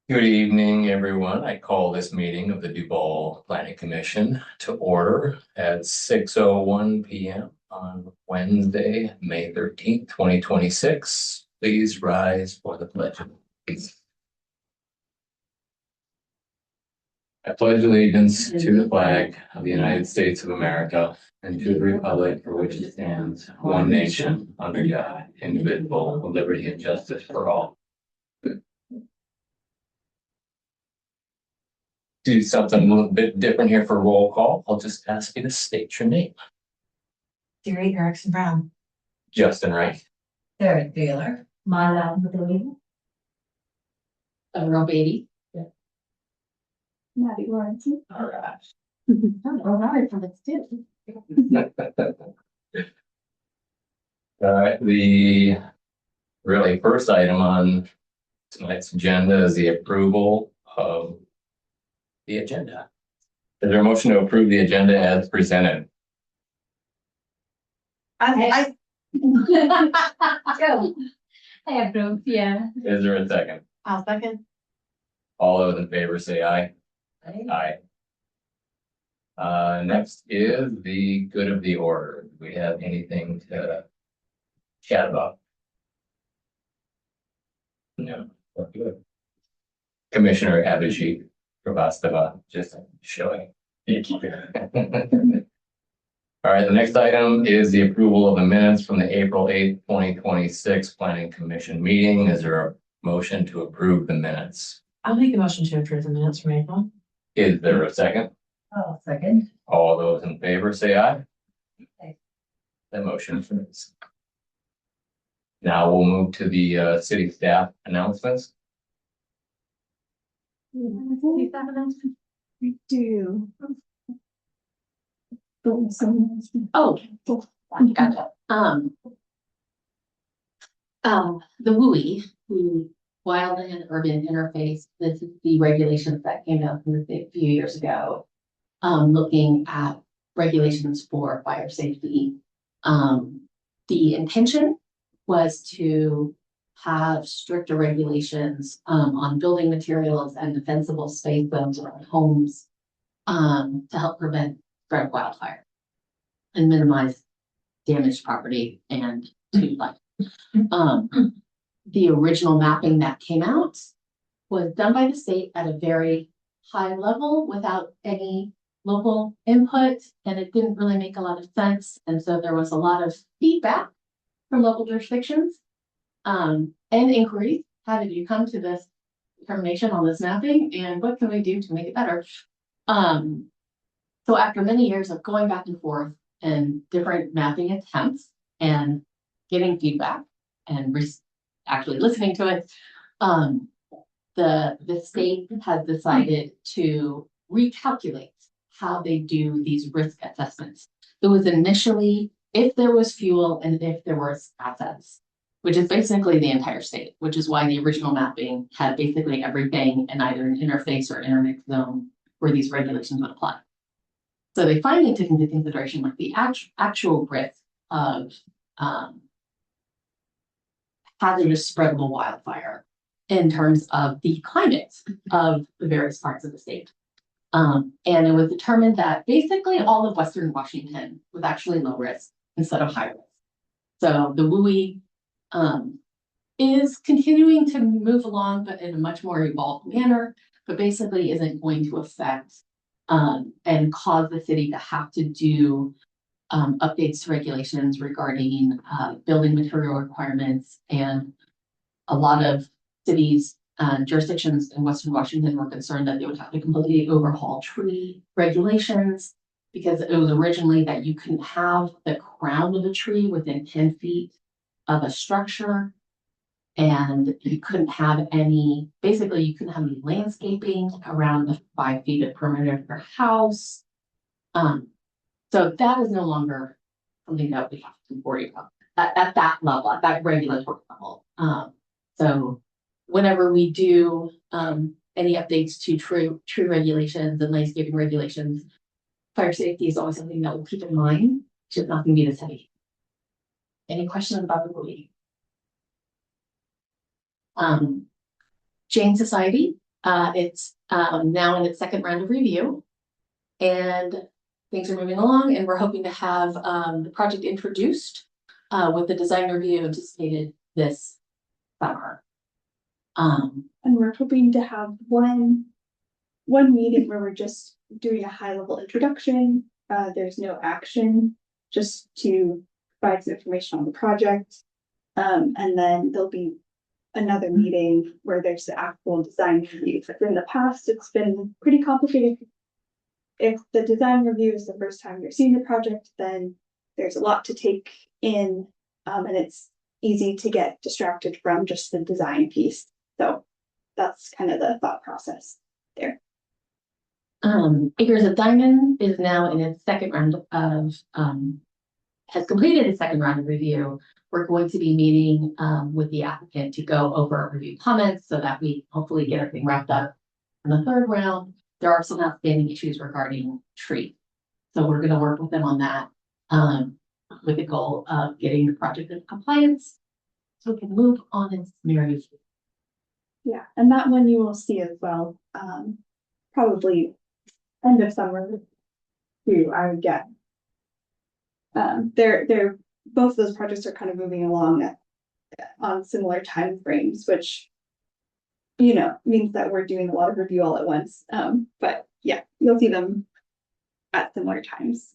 Good evening, everyone. I call this meeting of the Duvall Planning Commission to order at 6:01 p.m. on Wednesday, May 13th, 2026. Please rise for the pledge. I pledge allegiance to the flag of the United States of America and to the republic for which it stands, one nation, under God, indivisible, with liberty and justice for all. Do something a little bit different here for roll call. I'll just ask you to state your name. Jerry Erickson Brown. Justin Wright. Sarah Taylor. Mala Madalena. Earl Beatty. Maddie Warrington. All right. All right, from its tip. All right, the really first item on tonight's agenda is the approval of the agenda. Is there a motion to approve the agenda as presented? I approve, yeah. Is there a second? I'll second. All those in favor say aye. Aye. Next is the good of the order. Do we have anything to chat about? No. Good. Commissioner Abhijit Srivastava, just showing. All right, the next item is the approval of the minutes from the April 8th, 2026 Planning Commission meeting. Is there a motion to approve the minutes? I'll make a motion to approve the minutes from April. Is there a second? Oh, second. All those in favor say aye. Aye. The motion carries. Now we'll move to the city staff announcements. We do. Oh, gotcha. The WUI, the Wildland Urban Interface, this is the regulations that came out from a few years ago. Looking at regulations for fire safety. The intention was to have stricter regulations on building materials and defensible space zones around homes to help prevent spread of wildfire and minimize damaged property and to life. The original mapping that came out was done by the state at a very high level without any local input, and it didn't really make a lot of sense. And so there was a lot of feedback from local jurisdictions and inquiries. How did you come to this determination on this mapping, and what can we do to make it better? So after many years of going back and forth and different mapping attempts and getting feedback and actually listening to it, the state has decided to recalculate how they do these risk assessments. It was initially if there was fuel and if there was assets, which is basically the entire state, which is why the original mapping had basically everything in either an interface or intermix zone where these regulations would apply. So they finally took into consideration like the actual risk of hazardous spreadable wildfire in terms of the climate of the various parts of the state. And it was determined that basically all of Western Washington was actually low risk instead of high risk. So the WUI is continuing to move along, but in a much more evolved manner, but basically isn't going to affect and cause the city to have to do updates to regulations regarding building material requirements. And a lot of cities jurisdictions in Western Washington were concerned that they would have to completely overhaul tree regulations because it was originally that you couldn't have the crown of a tree within 10 feet of a structure. And you couldn't have any, basically you couldn't have any landscaping around the 5 feet of perimeter of your house. So that is no longer something that we have to worry about at that level, at that regulatory level. So whenever we do any updates to tree regulations and landscaping regulations, fire safety is always something that we'll keep in mind. Should not be this heavy. Any questions about the movie? Jane Society It's now in its second round of review. And things are moving along, and we're hoping to have the project introduced with the design review anticipated this summer. And we're hoping to have one meeting where we're just doing a high level introduction. There's no action, just to provide some information on the project. And then there'll be another meeting where there's the actual design review. But in the past, it's been pretty complicated. If the design review is the first time you're seeing the project, then there's a lot to take in, and it's easy to get distracted from just the design piece. So that's kind of the thought process there. Acres of Diamond is now in its second round of has completed its second round of review. We're going to be meeting with the applicant to go over review comments so that we hopefully get everything wrapped up in the third round. There are some outstanding issues regarding tree. So we're going to work with them on that with the goal of getting the project in compliance so we can move on and marry. Yeah, and that one you will see as well. Probably end of summer too, I would get. They're both of those projects are kind of moving along on similar time frames, which means that we're doing a lot of review all at once. But yeah, you'll see them at similar times.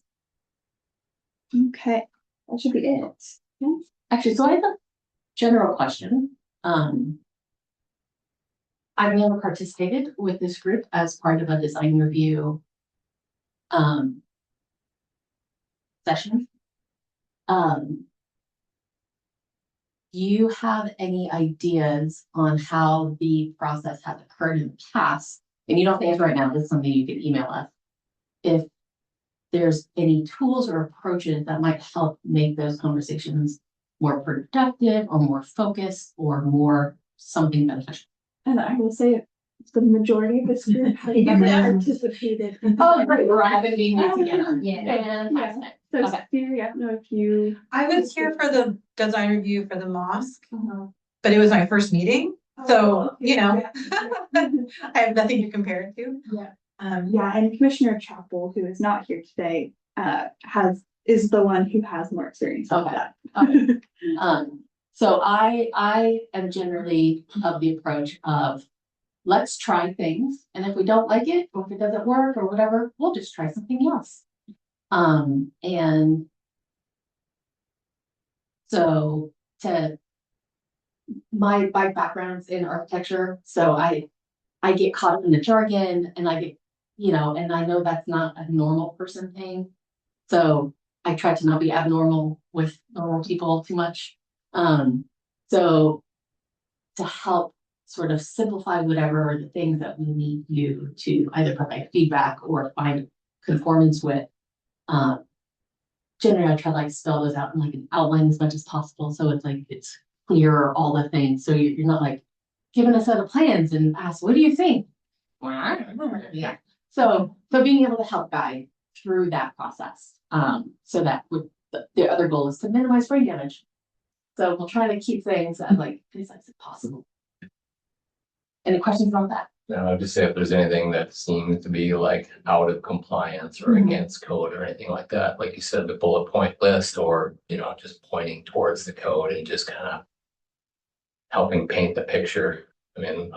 Okay, that should be it. Yeah. Actually, so I have a general question. I've never participated with this group as part of a design review session. Do you have any ideas on how the process has occurred in the past? And you don't have to answer right now, this is something you can email us. If there's any tools or approaches that might help make those conversations more productive or more focused or more something beneficial. And I will say the majority of this group has never participated. Oh, great, we're having a meeting together. Yeah. Fantastic. So Okay. Sophia, I don't know if you. I was here for the design review for the mosque, but it was my first meeting. So, I have nothing to compare it to. Yeah. Yeah. And Commissioner Chappell, who is not here today, is the one who has more experience with that. Okay. So I am generally of the approach of let's try things, and if we don't like it, or if it doesn't work or whatever, we'll just try something else. And so my background's in architecture, so I get caught up in the jargon, and I get, and I know that's not a normal person thing. So I try to not be abnormal with normal people too much. So to help sort of simplify whatever are the things that we need you to either provide feedback or find conformance with, generally I try to spell those out in an outline as much as possible. So it's clear all the things. So you're not given a set of plans and ask, what do you think? Yeah. So being able to help guide through that process. So that the other goal is to minimize brain damage. So we'll try to keep things as concise as possible. Any questions about that? No, I'll just say if there's anything that seems to be out of compliance or against code or anything like that, like you said, the bullet point list, or just pointing towards the code and just kind of helping paint the picture. I mean,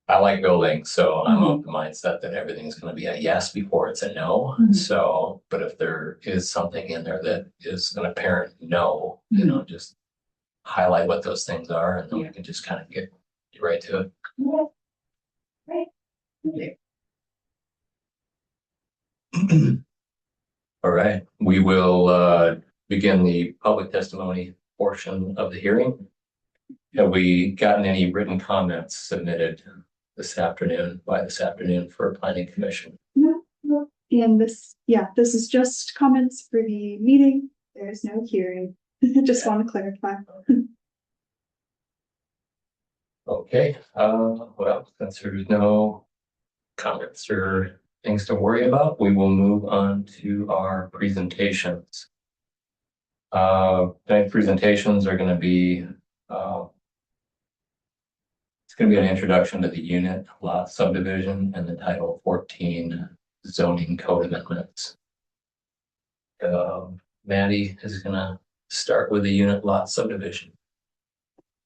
I like building, so I'm of the mindset that everything's going to be a yes before it's a no. So, but if there is something in there that is an apparent no, just highlight what those things are, and then we can just kind of get right to it. Yeah. Right. Okay. All right, we will begin the public testimony portion of the hearing. Have we gotten any written comments submitted this afternoon for Planning Commission? No. And this is just comments for the meeting. There's no hearing. Just want to clarify. Okay, well, since there's no comments or things to worry about, we will move on to our presentations. Tonight's presentations are going to be It's gonna be an introduction to the unit lot subdivision and the Title 14 zoning code amendments. Maddie is gonna start with the unit lot subdivision.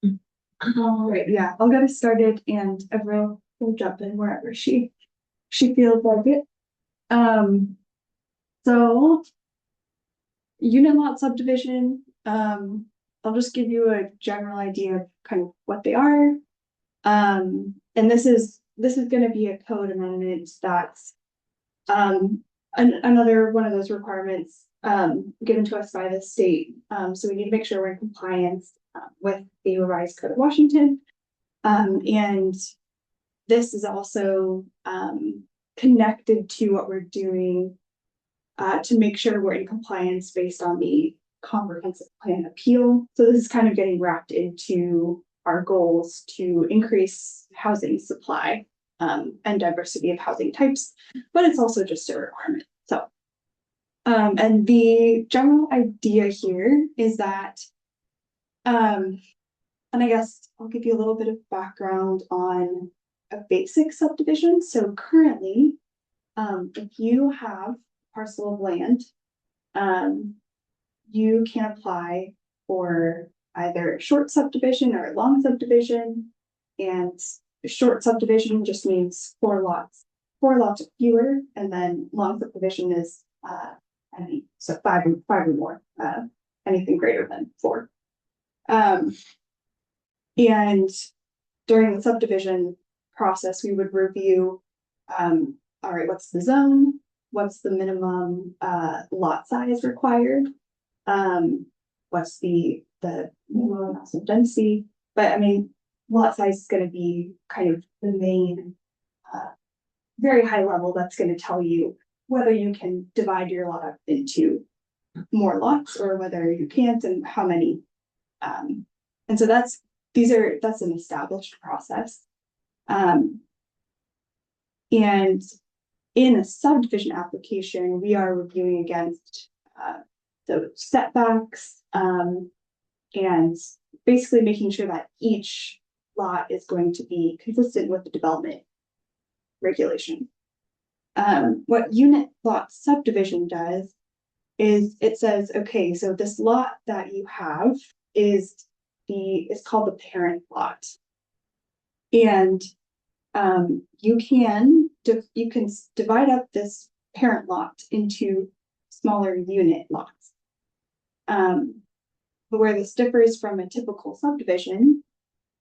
All right, yeah, I'll get us started and Avril will jump in wherever she feels like it. So unit lot subdivision, I'll just give you a general idea of kind of what they are. And this is gonna be a code amendment that's another one of those requirements given to us by the state. So we need to make sure we're in compliance with the revised Code of Washington. And this is also connected to what we're doing to make sure we're in compliance based on the comprehensive plan appeal. So this is kind of getting wrapped into our goals to increase housing supply and diversity of housing types, but it's also just a requirement. So, and the general idea here is that, and I guess I'll give you a little bit of background on a basic subdivision. So currently, if you have a parcel of land, you can apply for either a short subdivision or a long subdivision. And short subdivision just means 4 lots or fewer, and then long subdivision is so 5 or more, anything greater than 4. And during the subdivision process, we would review, all right, what's the zone? What's the minimum lot size required? What's the minimum amount of density? But I mean, lot size is going to be kind of the main, very high level. That's going to tell you whether you can divide your lot up into more lots or whether you can't, and how many. And so that's an established process. And in a subdivision application, we are reviewing against the setbacks and basically making sure that each lot is going to be consistent with the development regulation. What unit lot subdivision does is it says, okay, so this lot that you have is called the parent lot. And you can divide up this parent lot into smaller unit lots. But where this differs from a typical subdivision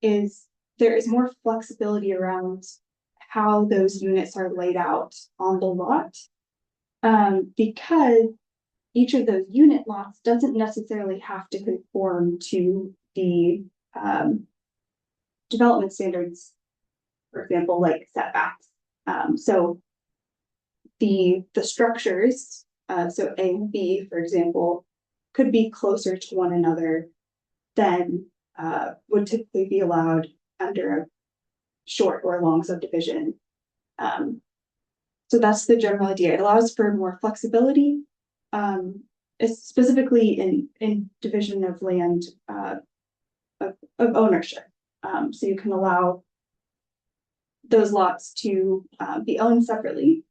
is there is more flexibility around how those units are laid out on the lot, because each of those unit lots doesn't necessarily have to conform to the development standards, for example, like setbacks. So the structures, so A and B, for example, could be closer to one another than would typically be allowed under a short or long subdivision. So that's the general idea. It allows for more flexibility, specifically in division of land of ownership. So you can allow those lots to be owned separately.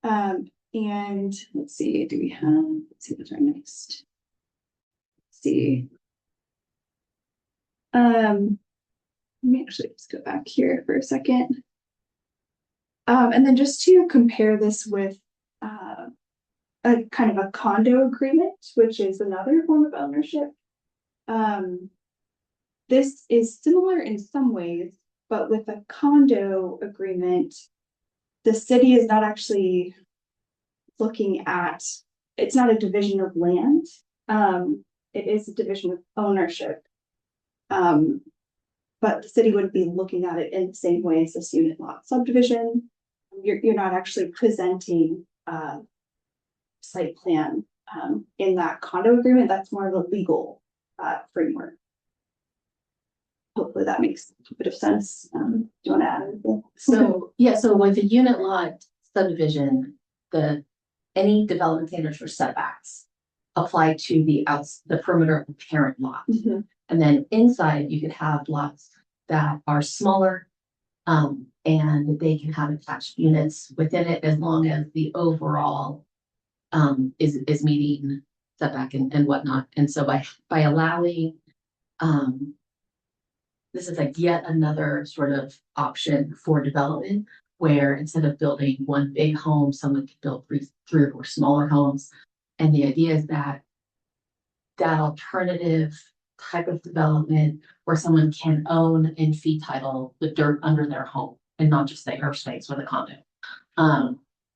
And let's see, let's see what's our next. Let's see. Let me actually just go back here for a second. And then just to compare this with a kind of a condo agreement, which is another form of ownership. This is similar in some ways, but with a condo agreement, the city is not actually looking at, it's not a division of land. It is a division of ownership. But the city wouldn't be looking at it in the same way as this unit lot subdivision. You're not actually presenting site plan in that condo agreement. That's more of a legal framework. Hopefully that makes a bit of sense. Do you want to add anything? So, yeah, so with the unit lot subdivision, any development standards for setbacks apply to the perimeter of the parent lot. Mhm. And then inside you could have lots that are smaller. And they can have attached units within it as long as the overall is meeting setback and whatnot. And so by allowing, this is like yet another sort of option for development, where instead of building one big home, someone could build three or four smaller homes. And the idea is that that alternative type of development where someone can own and fee title the dirt under their home and not just the airspace or the condo,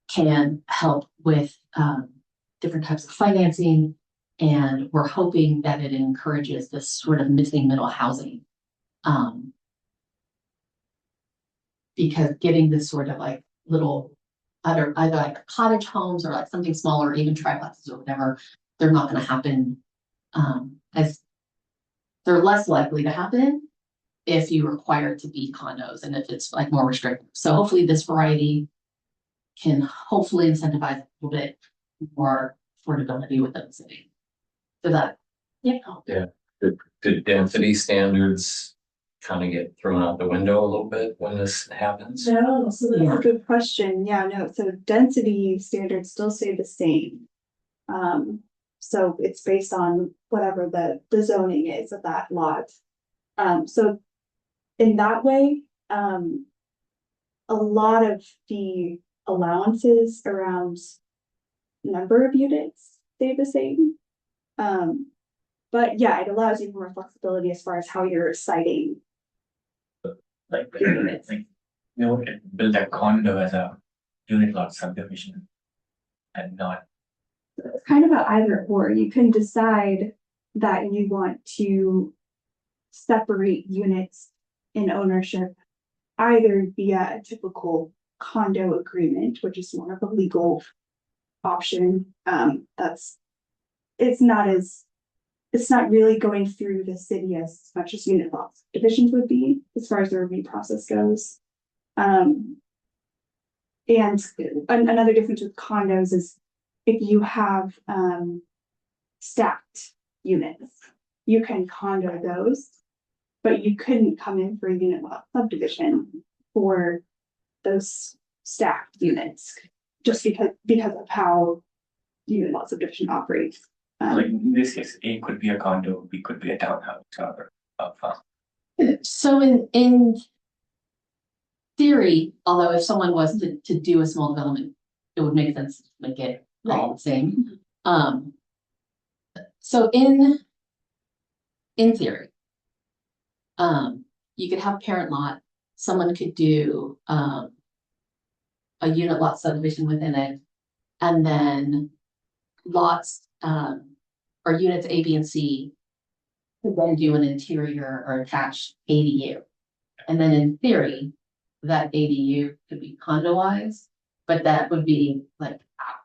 can help with different types of financing. And we're hoping that it encourages this sort of missing middle housing. Because getting this sort of like little either like cottage homes or like something smaller, or even triplexes or whatever, they're not going to happen, as they're less likely to happen if you require it to be condos and if it's like more restrictive. So hopefully this variety can hopefully incentivize a little bit more affordability within the city. So that, yeah. Do density standards kind of get thrown out the window a little bit when this happens? No, so that's a good question. Yeah, no, so density standards still stay the same. So it's based on whatever the zoning is of that lot. So in that way, a lot of the allowances around number of units stay the same. But yeah, it allows you more flexibility as far as how you're citing. Like, build a condo as a unit lot subdivision and not. It's kind of an either or. You can decide that you want to separate units in ownership either via a typical condo agreement, which is more of a legal option. It's not really going through the city as much as unit lot divisions would be as far as the review process goes. And another difference with condos is if you have stacked units, you can condo those, but you couldn't come in for a unit lot subdivision for those stacked units just because of how unit lot subdivision operates. Like in this case, A could be a condo, B could be a townhouse, or So in theory, although if someone was to do a small development, it would make sense to make it all the same. So in theory, you could have a parent lot, someone could do a unit lot subdivision within it, and then lots or units A, B, and C could then do an interior or attached ADU. And then in theory, that ADU could be condoized, but that would be like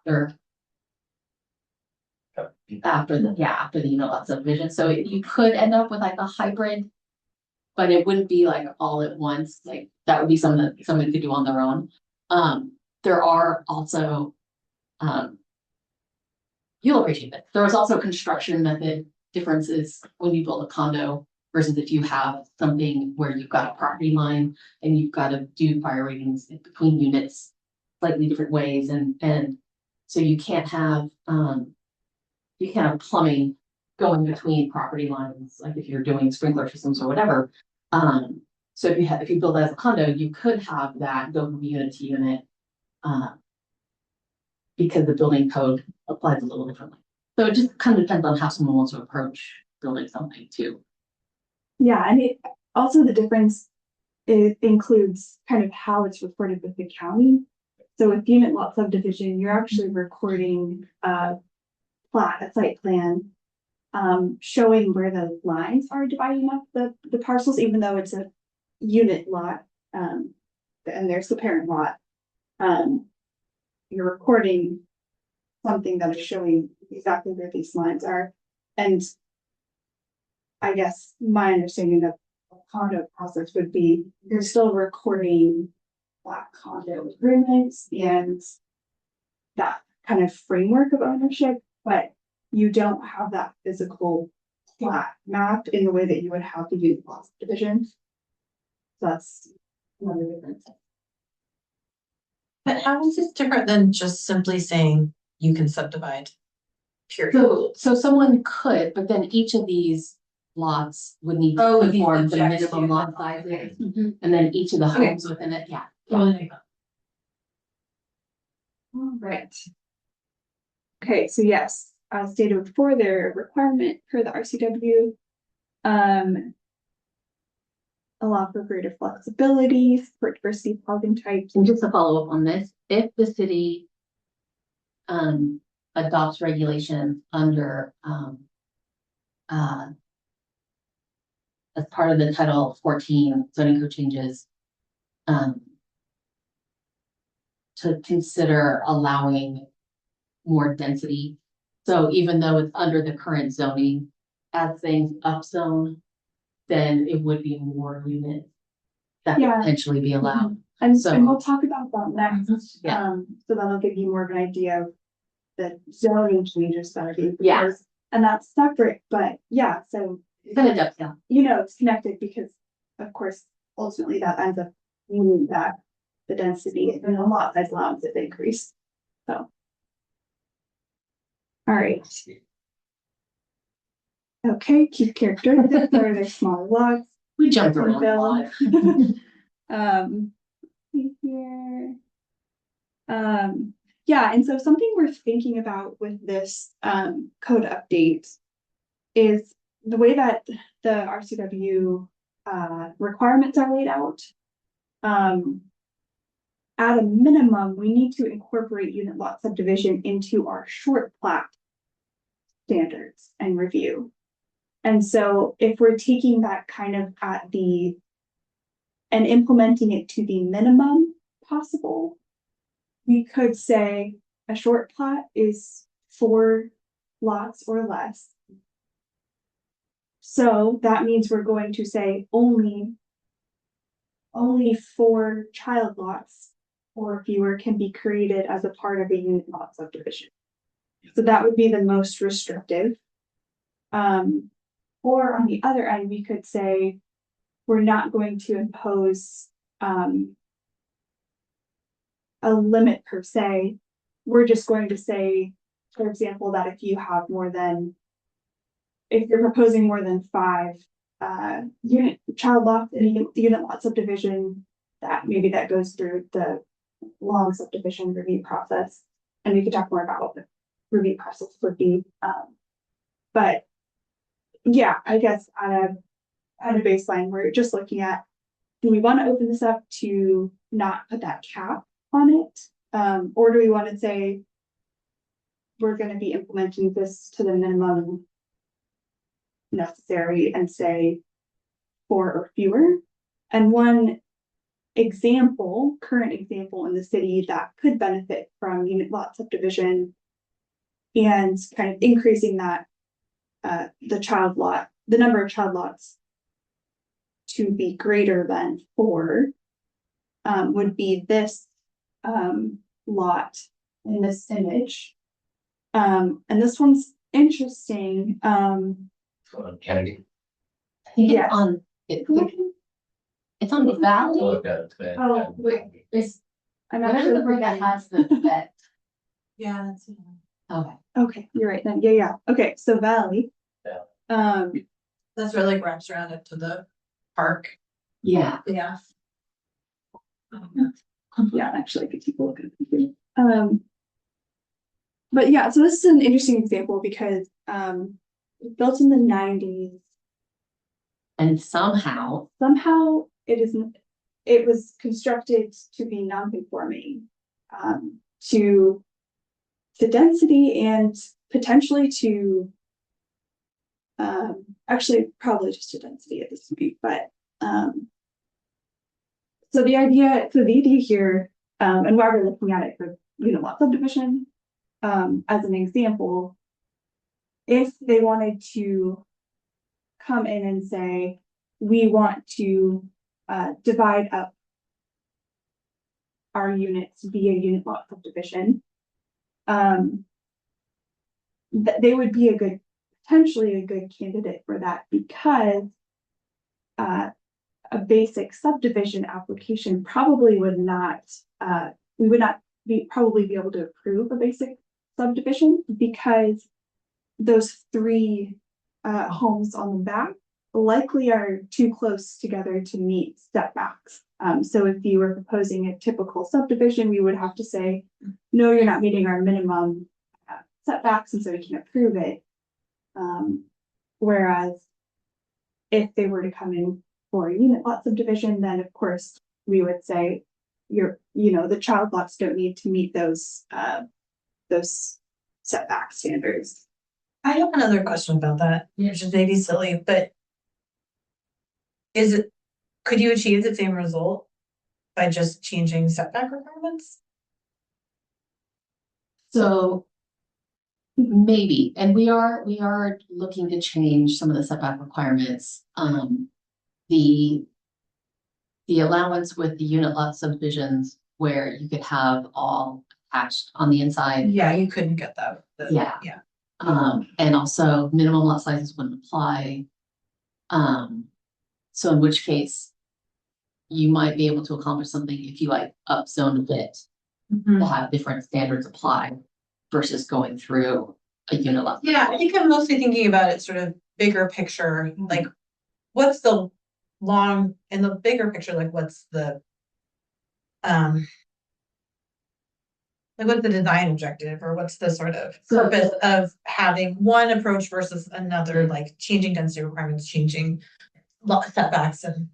after the unit lot subdivision. So you could end up with like a hybrid, but it wouldn't be like all at once. Like that would be something that somebody could do on their own. There are also you'll appreciate it. There was also construction method differences when you build a condo versus if you have something where you've got a property line and you've got to do fire ratings between units slightly different ways. And so you can't have plumbing going between property lines, like if you're doing sprinkler systems or whatever. So if you build that as a condo, you could have that go from unit to unit. Because the building code applies a little differently. So it just kind of depends on how someone wants to approach building something too. Yeah, and also the difference includes kind of how it's recorded with the county. So with unit lot subdivision, you're actually recording a site plan, showing where the lines are dividing up the parcels, even though it's a unit lot, and there's the parent lot. You're recording something that is showing exactly where these lines are. And I guess my understanding of the condo process would be you're still recording that condo agreements and that kind of framework of ownership, but you don't have that physical plat map in the way that you would have the unit lot division. So that's another difference. But how is this different than just simply saying you can subdivide? Period. So someone could, but then each of these lots would need Oh, to would be conform the subject minimum to- lot sizes. And then each of the Okay. homes within it, yeah. Right. Okay, so yes, as stated before, their requirement for the RCW. Allow for greater flexibility for diversity of housing types. And just to follow up on this, if the city adopts regulations under as part of the Title 14 zoning code changes, to consider allowing more density. So even though it's under the current zoning, as things upzone, then it would be more units that could Yeah. potentially be allowed. And So- we'll talk about that next. Yeah. So that'll give you more of an idea of the zoning changes that are being Yeah. proposed. And that's separate, but yeah, so, Kind of dovetail. you know, it's connected because, of course, ultimately that ends up meaning that the density and the lot size allows it to increase, so. All right. Okay, keep characteristics, are there smaller lots? We jumped around a Bill. lot. See here. Yeah, and so something we're thinking about with this code update is the way that the RCW requirements are laid out. At a minimum, we need to incorporate unit lot subdivision into our short plat standards and review. And so if we're taking that kind of at the and implementing it to the minimum possible, we could say a short plat is 4 lots or less. So that means we're going to say only 4 child lots or fewer can be created as a part of a unit lot subdivision. So that would be the most restrictive. Or on the other end, we could say we're not going to impose a limit per se. We're just going to say, for example, that if you have if you're proposing more than 5 child lot, unit lot subdivision, that maybe that goes through the long subdivision review process. And we could talk more about what the review process would be. But yeah, I guess at a baseline, we're just looking at, do we want to open this up to not put that cap on it? Or do we want to say we're going to be implementing this to the minimum necessary and say 4 or fewer? And one current example in the city that could benefit from unit lot subdivision and kind of increasing that the number of child lots to be greater than 4 would be this lot in this image. And this one's interesting. Kennedy. I think Yes. it's on the valley. Look at it today. Oh, Wait, it's I'm whatever actually the word that has the vet. Yeah, that's. Okay. okay, you're right then. Yeah. Okay, so Valley. Yeah. That's where like wraps around it to the park. Yeah. Yeah. Yeah, actually, I could take a look at it. But yeah, so this is an interesting example because built in the 90s, And somehow, it was constructed to be non-conforming to density and potentially to actually probably just to density at this point, but so the idea here, and why we're looking at it for unit lot subdivision, as an example, if they wanted to come in and say, we want to divide up our units via unit lot subdivision, they would be potentially a good candidate for that because a basic subdivision application probably would not, we would not probably be able to approve a basic subdivision because those three homes on the back likely are too close together to meet setbacks. So if you were proposing a typical subdivision, we would have to say, no, you're not meeting our minimum setbacks, and so we can approve it. Whereas if they were to come in for a unit lot subdivision, then of course we would say the child lots don't need to meet those setback standards. I have another question about that, which is maybe silly, but could you achieve the same result by just changing setback requirements? So maybe, and we are looking to change some of the setback requirements. The allowance with the unit lot subdivisions where you could have all attached on the inside. Yeah, you couldn't get that. Yeah. Yeah. And also minimum lot sizes wouldn't apply. So in which case you might be able to accomplish something if you like upzone a bit to have different standards apply versus going through a unit lot. Yeah, I think I'm mostly thinking about it sort of bigger picture, like what's the in the bigger picture, like what's the design objective, or what's the sort of purpose of having one approach versus another, like changing density requirements, changing setbacks and.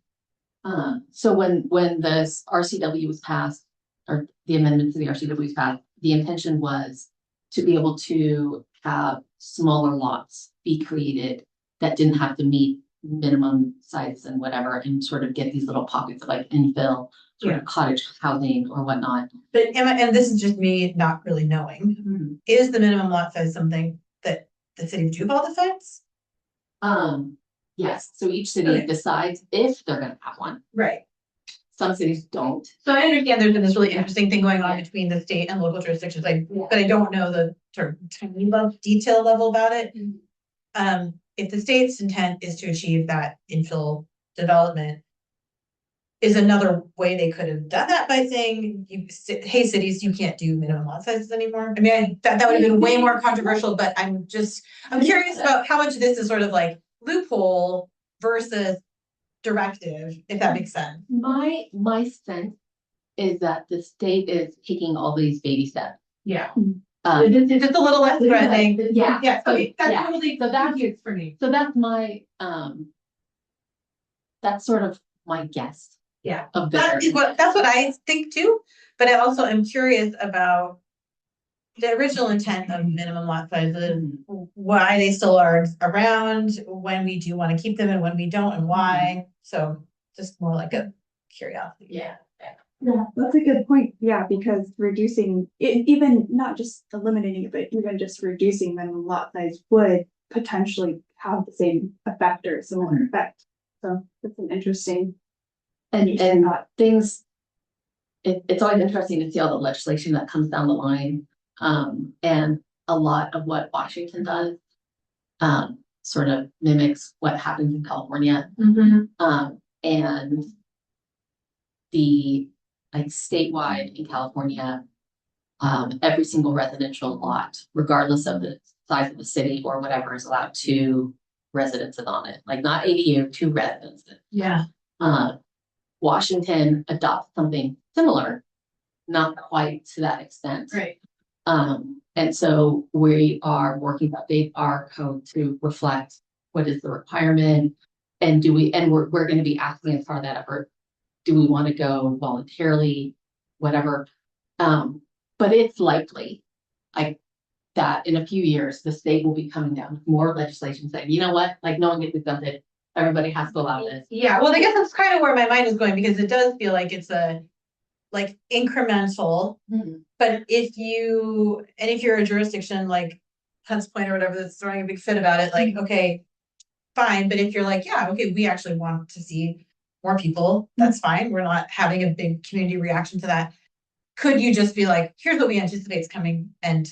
So when this RCW was passed, or the amendment to the RCW was passed, the intention was to be able to have smaller lots be created that didn't have to meet minimum size and whatever, and sort of get these little pockets of like infill, sort of cottage housing or whatnot. But and this is just me not really knowing. Is the minimum lot size something that the city of Duvall decides? Yes, so each city decides if they're gonna have one. Right. Some cities don't. So I understand there's been this really interesting thing going on between the state and local jurisdictions, but I don't know the sort of tiny detail level about it. If the state's intent is to achieve that infill development, is another way they could have done that by saying, hey, cities, you can't do minimum lot sizes anymore. I mean, that would have been way more controversial, but I'm curious about how much this is sort of like loophole versus directive, if that makes sense. My sense is that the state is taking all these baby steps. Yeah. It's just a little less threatening. Yeah. Yeah. Okay. That's Yeah. totally So that's good for me. So that's my that's sort of my guess. Yeah. Of that's what I think too. But I also am curious about the original intent of minimum lot sizes, why they still are around, when we do want to keep them and when we don't, and why. So just more like a curiosity. Yeah. Yeah, that's a good point. Yeah, because reducing it, even not just eliminating it, but even just reducing minimum lot size would potentially have the same effect or similar effect. So that's an interesting And things, it's always interesting to see all the legislation that comes down the line. And a lot of what Washington does sort of mimics what happens in California. And the like statewide in California, every single residential lot, regardless of the size of the city or whatever, is allowed 2 residences on it. Like not ADU, 2 residences. Yeah. Washington adopts something similar, not quite to that extent. Right. And so we are working to update our code to reflect what is the requirement, and we're going to be asking as part of that effort, do we want to go voluntarily, whatever. But it's likely like that in a few years, the state will be coming down with more legislation saying, you know what, like no one gets exempted. Everybody has to allow this. Yeah, well, I guess that's kind of where my mind is going, because it does feel like it's a like incremental. But if you're a jurisdiction like Hunts Point or whatever that's throwing a big fit about it, like, okay, fine. But if you're like, yeah, okay, we actually want to see more people, that's fine. We're not having a big community reaction to that. Could you just be like, here's what we anticipate is coming and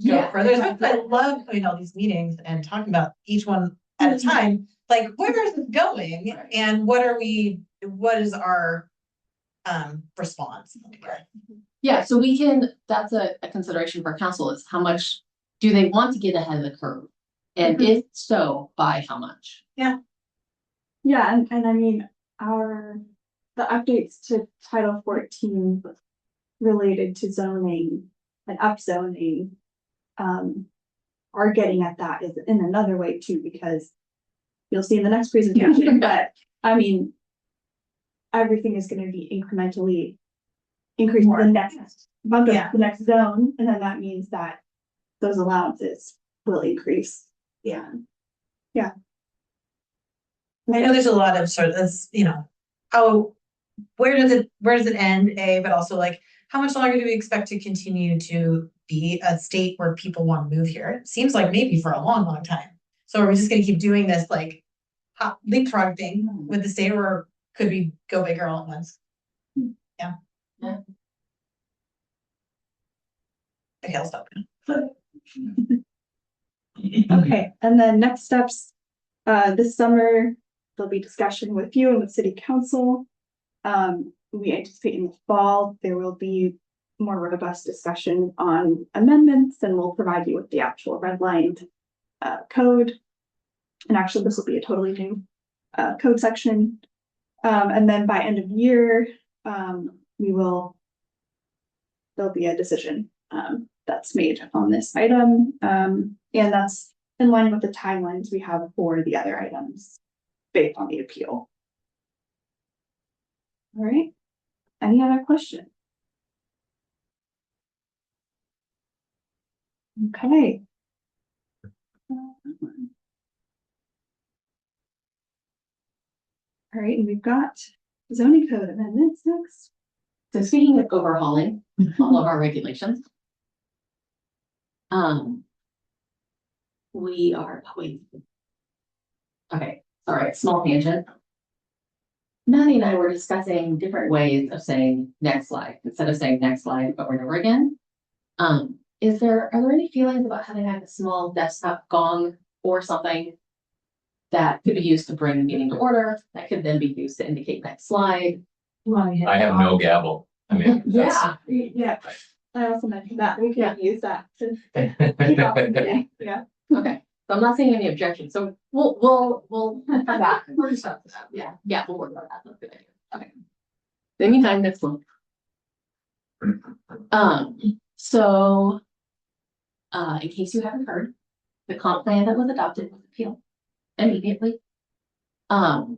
go further? I love coming to all these meetings and talking about each one at a time. like, where is this going? And what is our response? Yeah, so we can, that's a consideration for council is how much do they want to get ahead of the curve? And if so, by how much? Yeah, and I mean, the updates to Title 14 related to zoning and upzoning are getting at that is in another way too, because you'll see in the next presentation, but I mean, everything is gonna be incrementally increased the next bump Yeah. up the next zone, and then that means that those allowances will increase. Yeah. Yeah. I know there's a lot of sort of this, where does it end, but also like, how much longer do we expect to continue to be a state where people want to move here? It seems like maybe for a long, long time. So are we just gonna keep doing this like leapfrog thing with the state, or could we go bigger all at once? Yeah. Yeah. Okay, I'll stop. Okay, and then next steps, this summer, there'll be discussion with you and with city council. We anticipate in the fall, there will be more robust discussion on amendments, and we'll provide you with the actual redlined code. And actually, this will be a totally new code section. And then by end of year, there'll be a decision that's made on this item. And that's in line with the timelines we have for the other items based on the appeal. All right, any other questions? Okay. All right, and we've got zoning code amendments next. So speaking of overhauling all of our regulations. We are, wait. Okay, sorry, small tangent. Maddie and I were discussing different ways of saying next slide, instead of saying next slide over and over again. Are there any feelings about having like a small desktop gong or something that could be used to bring the meeting to order, that could then be used to indicate next slide? I have no gavel. I mean, that's. Yeah, I also mentioned that, we can use that to Yeah. keep up with the day, yeah. Okay, so I'm not seeing any objections, so we'll come back. Yeah, we'll work on that, that's a good idea, okay. In the meantime, next one. So, in case you haven't heard, the comp plan that was adopted was appealed immediately. And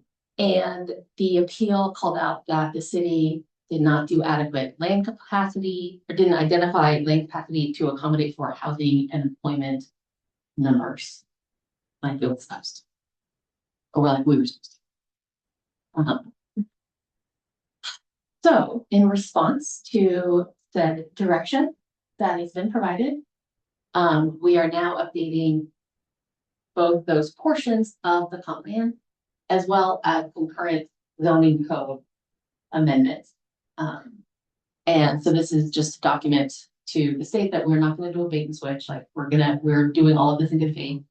the appeal called out that the city did not do adequate land capacity, or didn't identify land capacity to accommodate for housing and employment numbers. Like it was discussed. Or like we were supposed to. So in response to the direction that has been provided, we are now updating both those portions of the comp plan as well as concurrent zoning code amendments. And so this is just a document to the state that we're not going to do a bait and switch, like we're doing all of this in good faith.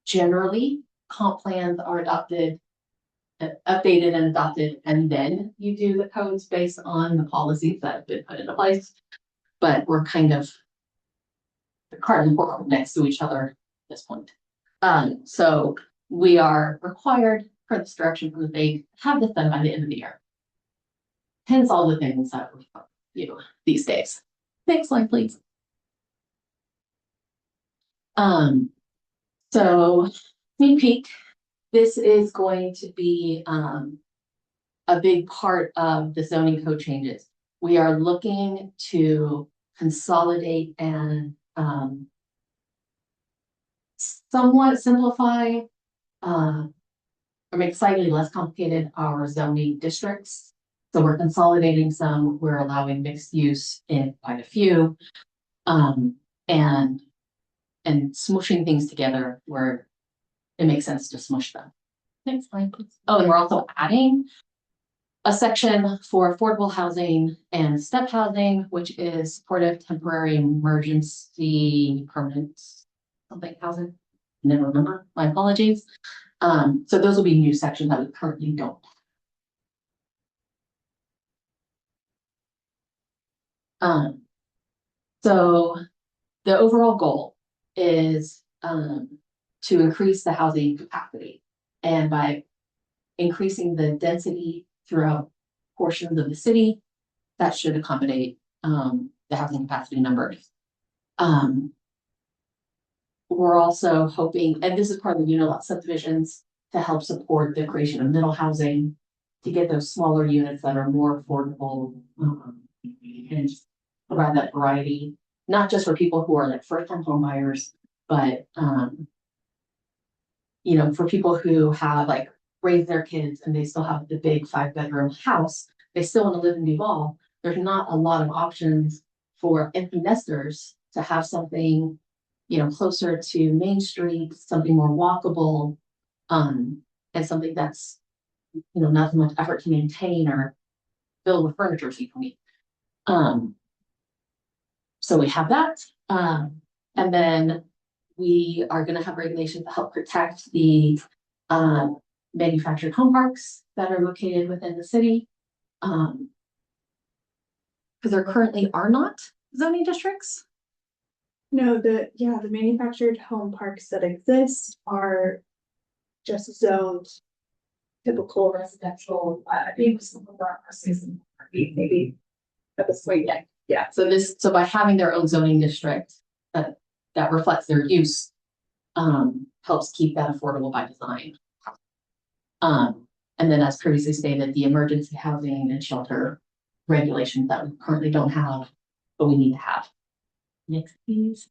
Generally, comp plans are adopted, updated and adopted, and then you do the codes based on the policies that have been put into place. But we're kind of the cart and horse next to each other at this point. So we are required for this direction from the state, have this done by the end of the year. Hence all the things that we do these days. Next slide, please. So sneak peek, this is going to be a big part of the zoning code changes. We are looking to consolidate and somewhat simplify or make slightly less complicated our zoning districts. So we're consolidating some, we're allowing mixed use in quite a few, and smooshing things together where it makes sense to smush them. Next slide, please. Oh, and we're also adding a section for affordable housing and step housing, which is supportive, temporary, emergency, permanent, something housing. never remember, my apologies. So those will be new sections that we currently don't. So the overall goal is to increase the housing capacity. And by increasing the density throughout portions of the city, that should accommodate the housing capacity numbers. We're also hoping, and this is part of the unit lot subdivisions, to help support the creation of middle housing, to get those smaller units that are more affordable, and provide that variety, not just for people who are like first-time home buyers, but you know, for people who have like raised their kids and they still have the big 5-bedroom house, they still want to live in Duvall. There's not a lot of options for empty nesters to have something, you know, closer to Main Street, something more walkable, and something that's, you know, not so much effort to maintain or fill with furniture frequently. So we have that. And then we are going to have regulations to help protect the manufactured home parks that are located within the city. Because there currently are not zoning districts. No, the manufactured home parks that exist are just zoned typical residential, I think some of our season, maybe at the swing. Yeah. So by having their own zoning district that reflects their use, helps keep that affordable by design. And then as previously stated, the emergency housing and shelter regulations that we currently don't have, but we need to have. Next, please.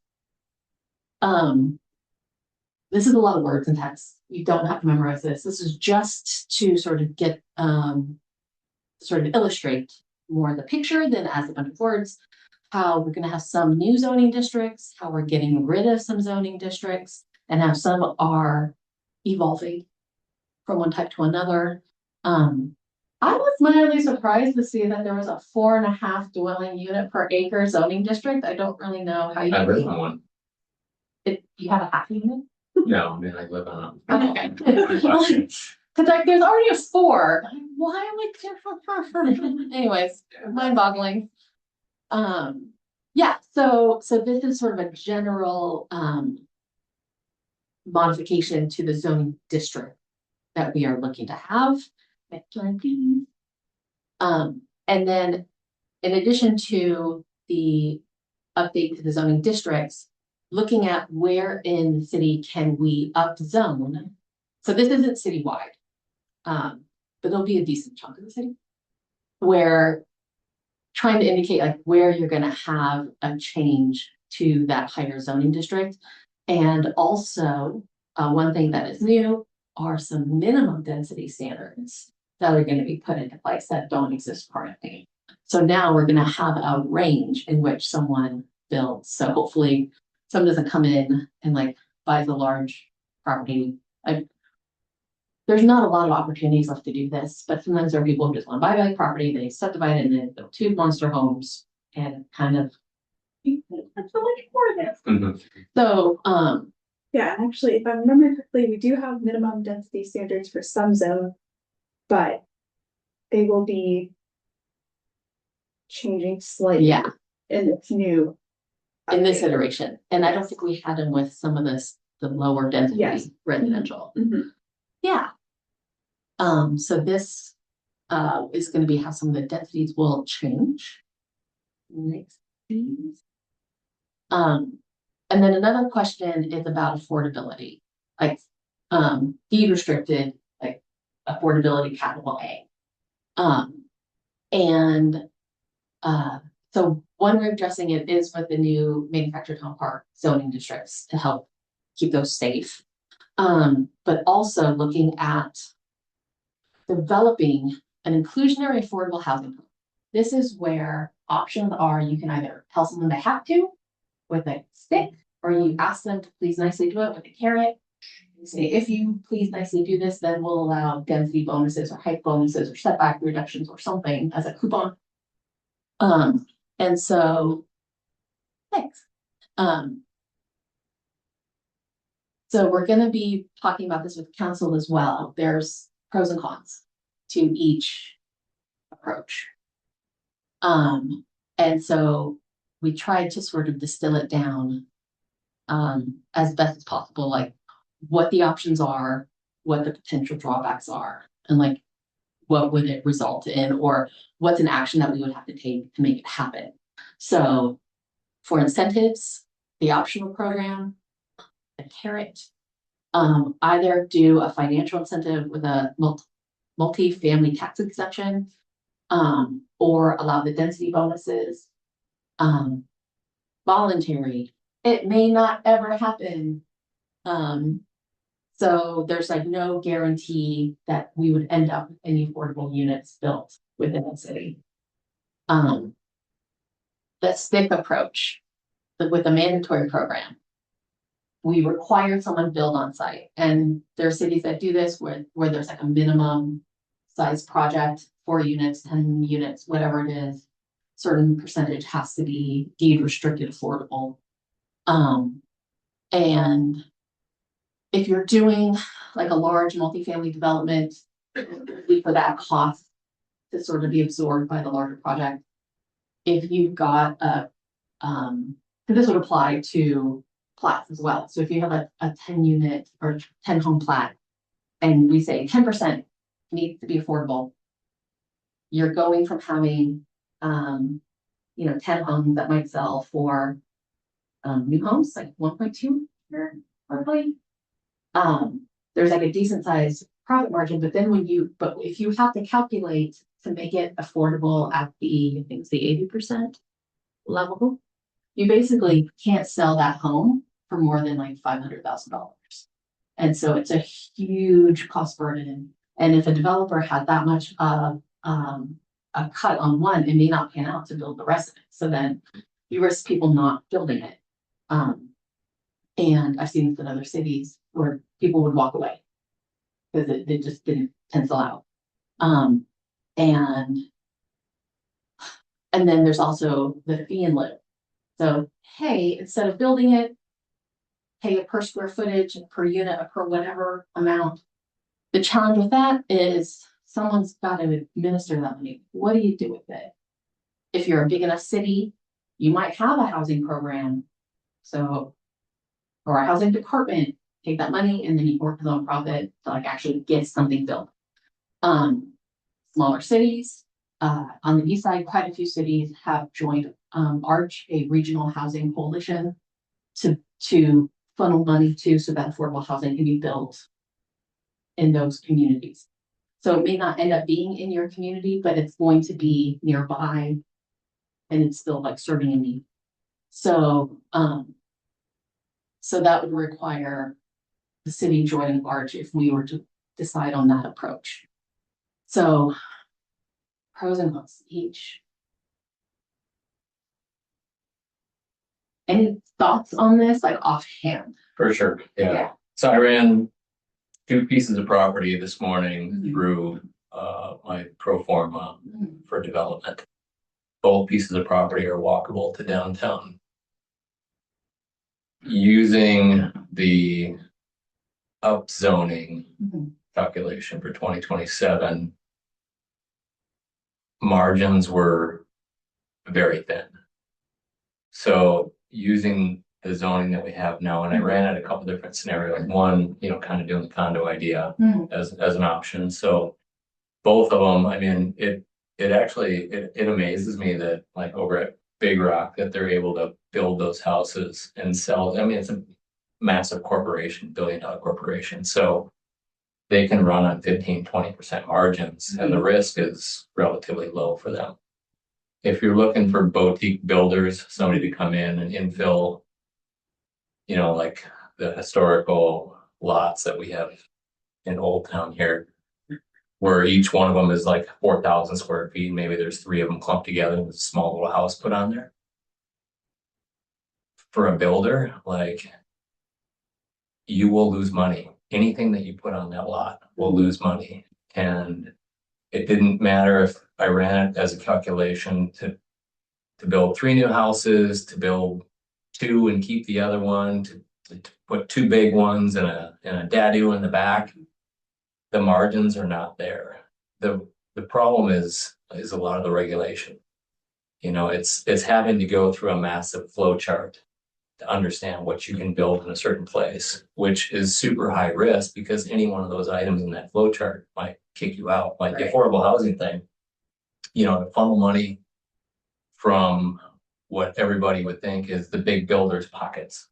This is a lot of words and text. You don't have to memorize this. This is just to sort of get, sort of illustrate more the picture than as a bunch of words, how we're going to have some new zoning districts, how we're getting rid of some zoning districts, and how some are evolving from one type to another. I was mildly surprised to see that there was a 4.5 dwelling unit per acre zoning district. I don't really know how you. I live on one. You have a half unit? No, I mean, I live on Okay. a. Cause like there's already a 4. Why would you? Anyways, mind boggling. Yeah, so this is sort of a general modification to the zoning district that we are looking to have. Next slide, please. And then in addition to the update to the zoning districts, looking at where in the city can we up zone. So this isn't citywide, but it'll be a decent chunk of the city where trying to indicate like where you're going to have a change to that higher zoning district. And also one thing that is new are some minimum density standards that are going to be put into place that don't exist currently. So now we're going to have a range in which someone builds. So hopefully someone doesn't come in and like buys a large property. There's not a lot of opportunities left to do this, but sometimes there are people who just want to buy back property, they subdivide it and then build 2 monster homes and kind of that's the way for this. Mhm. So Yeah, and actually, if I remember correctly, we do have minimum density standards for some zones, but they will be changing slightly. yeah, In this new. in this update. iteration. And I don't think we had them with some of this, the lower density Yes. residential. Mhm. Yeah. So this is going to be how some of the densities will change. Next, please. And then another question is about affordability, like deed restricted, like affordability capital A. So one way of addressing it is with the new manufactured home park zoning districts to help keep those safe. But also looking at developing an inclusionary affordable housing. This is where options are you can either tell someone they have to with a stick, or you ask them to please nicely do it with a carrot. You say, if you please nicely do this, then we'll allow density bonuses or height bonuses or setback reductions or something as a coupon. And so thanks. So we're gonna be talking about this with council as well. There's pros and cons to each approach. And so we tried to sort of distill it down as best as possible, like what the options are, what the potential drawbacks are, and like what would it result in, or what's an action that we would have to take to make it happen. So for incentives, the optional program, a carrot, either do a financial incentive with a multi-family tax exemption, or allow the density bonuses. Voluntary, it may not ever happen. So there's like no guarantee that we would end up with any affordable units built within the city. The stick approach, with a mandatory program, we require someone to build on site, and there are cities that do this where there's like a minimum size project, 4 units, 10 units, whatever it is. Certain percentage has to be deed restricted affordable. And if you're doing like a large multifamily development, for that cost to sort of be absorbed by the larger project, if you've got this would apply to plats as well. So if you have a 10 unit or 10 home plat, and we say 10% needs to be affordable, you're going from having 10 homes that might sell for new homes, like 1.2 here, roughly. There's like a decent sized profit margin, but then if you have to calculate to make it affordable at I think it's the 80% level, you basically can't sell that home for more than like $500,000. And so it's a huge cost burden. And if a developer had that much of a cut on one, it may not pan out to build the rest of it. So then you risk people not building it. And I've seen this in other cities where people would walk away because it just didn't pencil out. And then there's also the fee and lieu. So, hey, instead of building it, pay it per square footage, per unit, or per whatever amount. The challenge with that is someone's got to administer that money. What do you do with it? If you're a big enough city, you might have a housing program. So, or a housing department, take that money and then you work with nonprofit to like actually get something built. Smaller cities, on the east side, quite a few cities have joined ARCH, a regional housing coalition, to funnel money to so that affordable housing can be built in those communities. So it may not end up being in your community, but it's going to be nearby and it's still like serving a need. So that would require the city joining ARCH if we were to decide on that approach. So pros and cons each. Any thoughts on this, like offhand? For sure, yeah. So I ran 2 pieces of property this morning through my pro forma for development. Both pieces of property are walkable to downtown. Using the upzoning calculation for 2027, margins were very thin. So using the zoning that we have now, and I ran at a couple different scenarios. One, kind of doing the condo idea as an option. So both of them, I mean, it amazes me that like over at Big Rock that they're able to build those houses and sell. I mean, it's a massive corporation, billion-dollar corporation. So they can run on 15-20% margins and the risk is relatively low for them. If you're looking for boutique builders, somebody to come in and infill, like the historical lots that we have in Old Town here, where each one of them is like 4,000 square feet. Maybe there's 3 of them clumped together with a small little house put on there. For a builder, like, you will lose money. Anything that you put on that lot will lose money. And it didn't matter if I ran it as a calculation to build 3 new houses, to build 2 and keep the other one, to to put two big ones and a dadu in the back, the margins are not there. The problem is a lot of the regulation. You know, it's having to go through a massive flow chart to understand what you can build in a certain place, which is super high risk because any one of those items in that flow chart might kick you out. Like the affordable housing thing, you know, to funnel money from what everybody would think is the big builders' pockets,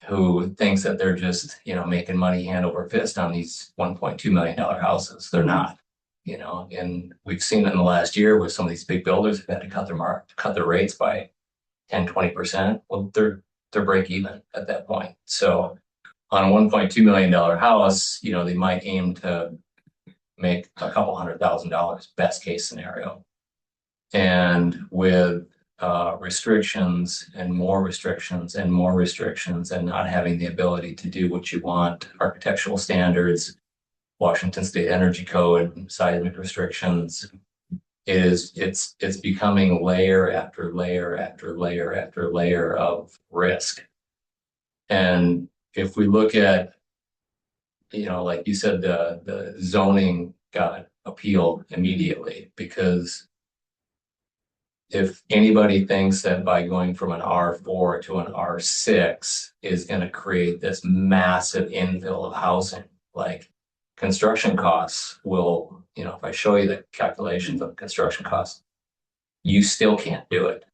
who thinks that they're just, you know, making money hand over fist on these $1.2 million houses. They're not, you know, and we've seen it in the last year where some of these big builders have had to cut their rates by 10, 20%. Well, they're break even at that point. So on a $1.2 million house, you know, they might aim to make a couple $100,000, best case scenario. And with restrictions and more restrictions and more restrictions and not having the ability to do what you want, architectural standards, Washington State Energy Code, seismic restrictions, it's becoming layer after layer after layer after layer of risk. And if we look at, you know, like you said, the zoning got appealed immediately because if anybody thinks that by going from an R4 to an R6 is going to create this massive infill of housing, like construction costs will, you know, if I show you the calculations of construction costs, you still can't do it.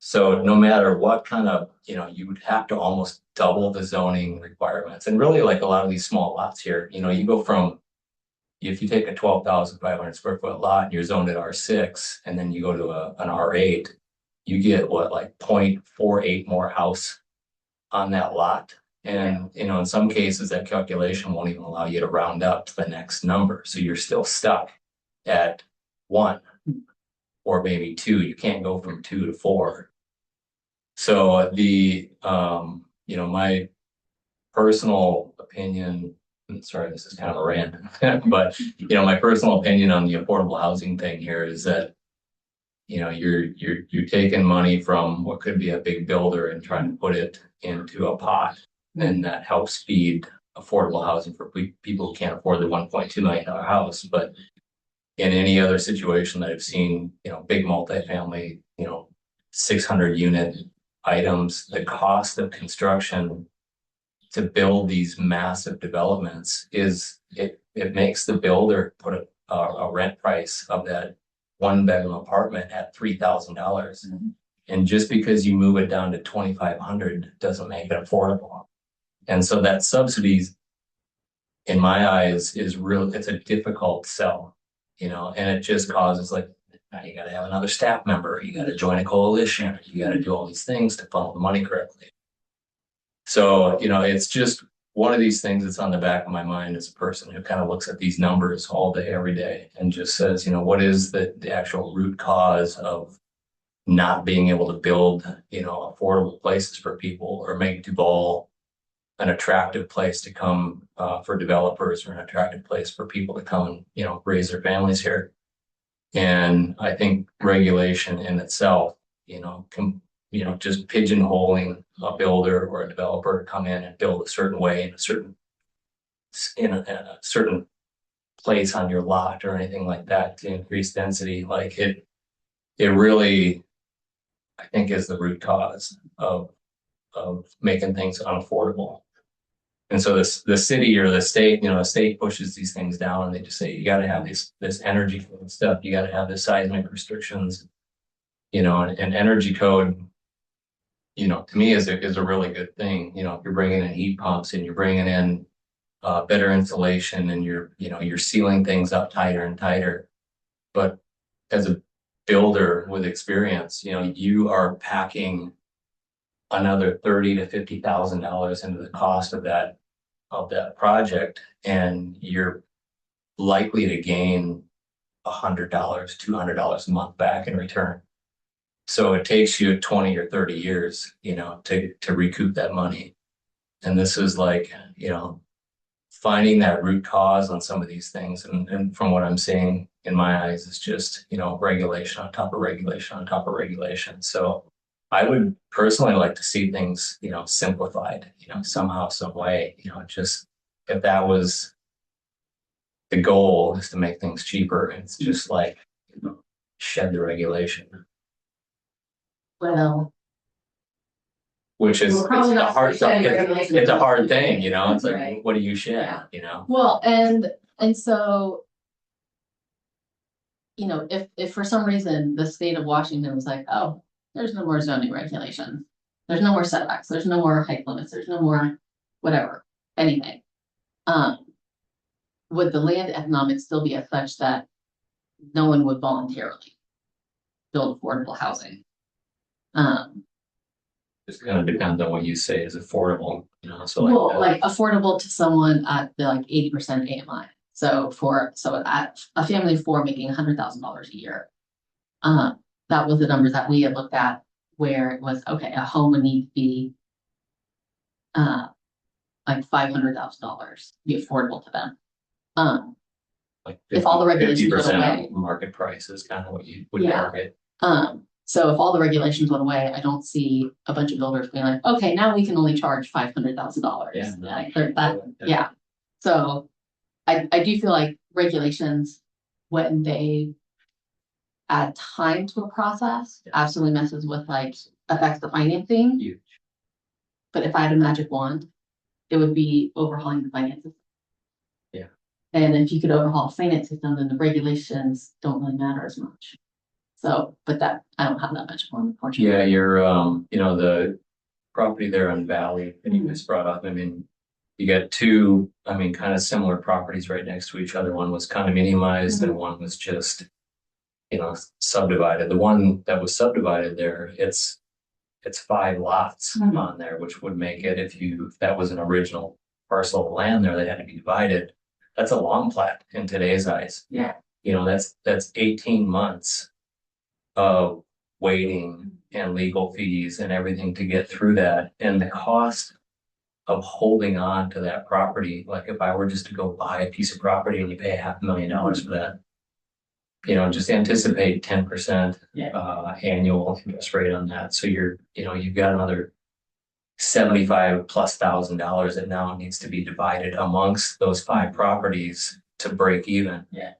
So no matter what kind of, you know, you would have to almost double the zoning requirements. And really, like a lot of these small lots here, you know, you go from, if you take a 12,500 square foot lot and you're zoned at R6, and then you go to an R8, you get what, like 0.48 more house on that lot. And, you know, in some cases, that calculation won't even allow you to round up to the next number. So you're still stuck at 1 or maybe 2. You can't go from 2 to 4. So the, you know, my personal opinion, sorry, this is kind of a rant, but, you know, my personal opinion on the affordable housing thing here is that, you know, you're taking money from what could be a big builder and trying to put it into a pot. And that helps feed affordable housing for people who can't afford the $1.2 million house. But in any other situation that I've seen, you know, big multifamily, you know, 600 unit items, the cost of construction to build these massive developments is it makes the builder put a rent price of that 1-bedroom apartment at $3,000. And just because you move it down to 2,500 doesn't make it affordable. And so that subsidies, in my eyes, is real. It's a difficult sell, you know, and it just causes, like, now you got to have another staff member, you got to join a coalition, you got to do all these things to funnel the money correctly. So, you know, it's just one of these things that's on the back of my mind as a person who kind of looks at these numbers all day, every day, and just says, you know, what is the actual root cause of not being able to build, you know, affordable places for people, or make Duvall an attractive place to come for developers, or an attractive place for people to come and, you know, raise their families here. And I think regulation in itself, you know, just pigeonholing a builder or a developer to come in and build a certain way in a certain place on your lot or anything like that to increase density, like it really, I think, is the root cause of making things unaffordable. And so the city or the state, you know, the state pushes these things down, and they just say, you got to have this energy code stuff. You got to have this seismic restrictions, you know, and energy code, you know, to me is a really good thing. You know, if you're bringing in heat pumps and you're bringing in better insulation, and you're sealing things up tighter and tighter. But as a builder with experience, you know, you are packing another $30,000 to $50,000 into the cost of that project, and you're likely to gain $100, $200 a month back in return. So it takes you 20 or 30 years, you know, to recoup that money. And this is like, you know, finding that root cause on some of these things. And from what I'm seeing in my eyes, it's just, you know, regulation on top of regulation on top of regulation. So I would personally like to see things, simplified, somehow, some way, just if that was the goal is to make things cheaper, it's just like, shed the regulation, Well, which is We're probably it's a not hard, shedding regulation. it's a hard thing, it's like, Right. what do you shed, Yeah. well, and so. If for some reason the state of Washington was like, oh, there's no more zoning regulations. There's no more setbacks, there's no more height limits, there's no more whatever, anything. Would the land economics still be as such that no one would voluntarily build affordable housing? It's gonna depend on what you say is affordable, so like. Well, like affordable to someone at the like 80% AMI. So at a family of four making $100,000 a year. That was the numbers that we had looked at where it was, okay, a home would need to be like $500,000 to be affordable to them. Like if all the regulations went 50% away. of market price is kind of what you would Yeah. target. So if all the regulations went away, I don't see a bunch of builders being like, okay, now we can only charge $500,000. Yeah. Like, yeah. So I do feel like regulations, when they add time to a process, absolutely messes with affects the financing. Huge. But if I had a magic wand, it would be overhauling the finances. Yeah. And if you could overhaul the finance system, then the regulations don't really matter as much. So, but that, I don't have that much more, unfortunately. Yeah, you're, the property there on Valley that you just brought up, you got two, kind of similar properties right next to each other. One was condominiumized and one was just, subdivided. The one that was subdivided there, it's 5 lots on there, which would make it, if that was an original parcel of land there that had to be divided, that's a long plat in today's eyes. Yeah. That's 18 months of waiting and legal fees and everything to get through that. And the cost of holding on to that property, like if I were just to go buy a piece of property and you pay $500,000 for that, just anticipate 10% annual interest rate on that. So you've got another $75,000+ that now needs to be divided amongst those 5 properties to break even. Yeah.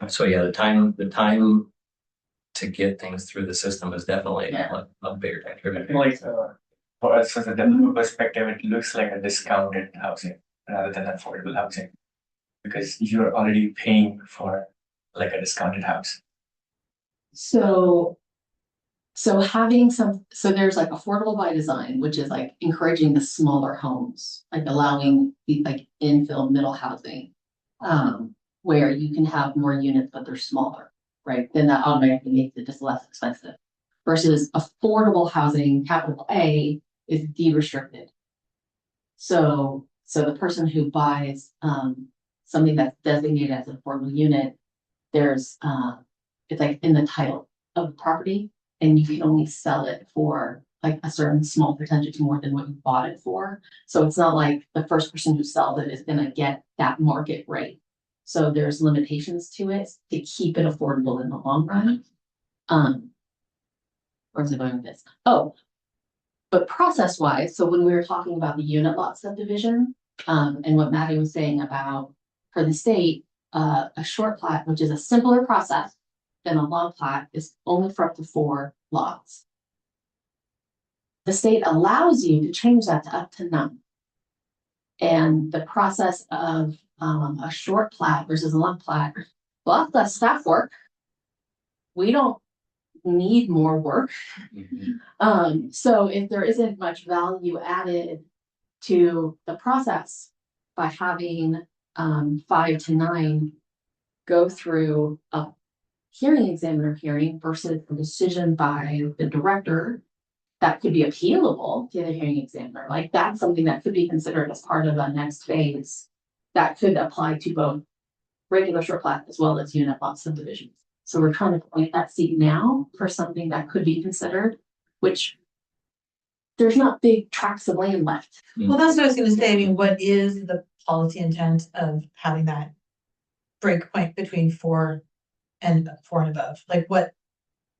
So yeah, the time to get things through the system is definitely a bigger contributor. Like, for us as a developer perspective, it looks like a discounted housing rather than affordable housing, because you're already paying for like a discounted house. So there's like affordable by design, which is like encouraging the smaller homes, like allowing the infill middle housing, where you can have more units, but they're smaller, right? Then that automatically makes it just less expensive. Versus affordable housing, capital A, is de-restricted. So the person who buys something that's designated as an affordable unit, there's it's like in the title of the property, and you can only sell it for like a certain small percentage more than what you bought it for. So it's not like the first person who sells it is going to get that market rate. So there's limitations to it to keep it affordable in the long run. Where's it going with this? Oh, but process wise, so when we were talking about the unit lot subdivision, and what Maddie was saying about for the state, a short plat, which is a simpler process than a long plat, is only for up to 4 lots. The state allows you to change that to up to 9. And the process of a short plat versus a long plat, well, that's less staff work. We don't need more work. So if there isn't much value added to the process by having 5 to 9 go through a hearing examiner hearing versus a decision by the director that could be appealable to the hearing examiner, like that's something that could be considered as part of the next phase that could apply to both regular short plat as well as unit lot subdivisions. So we're trying to plant that seed now for something that could be considered, which there's not big tracts of land left. Well, that's what I was gonna say. I mean, what is the policy intent of having that break point between 4 and above? Like, what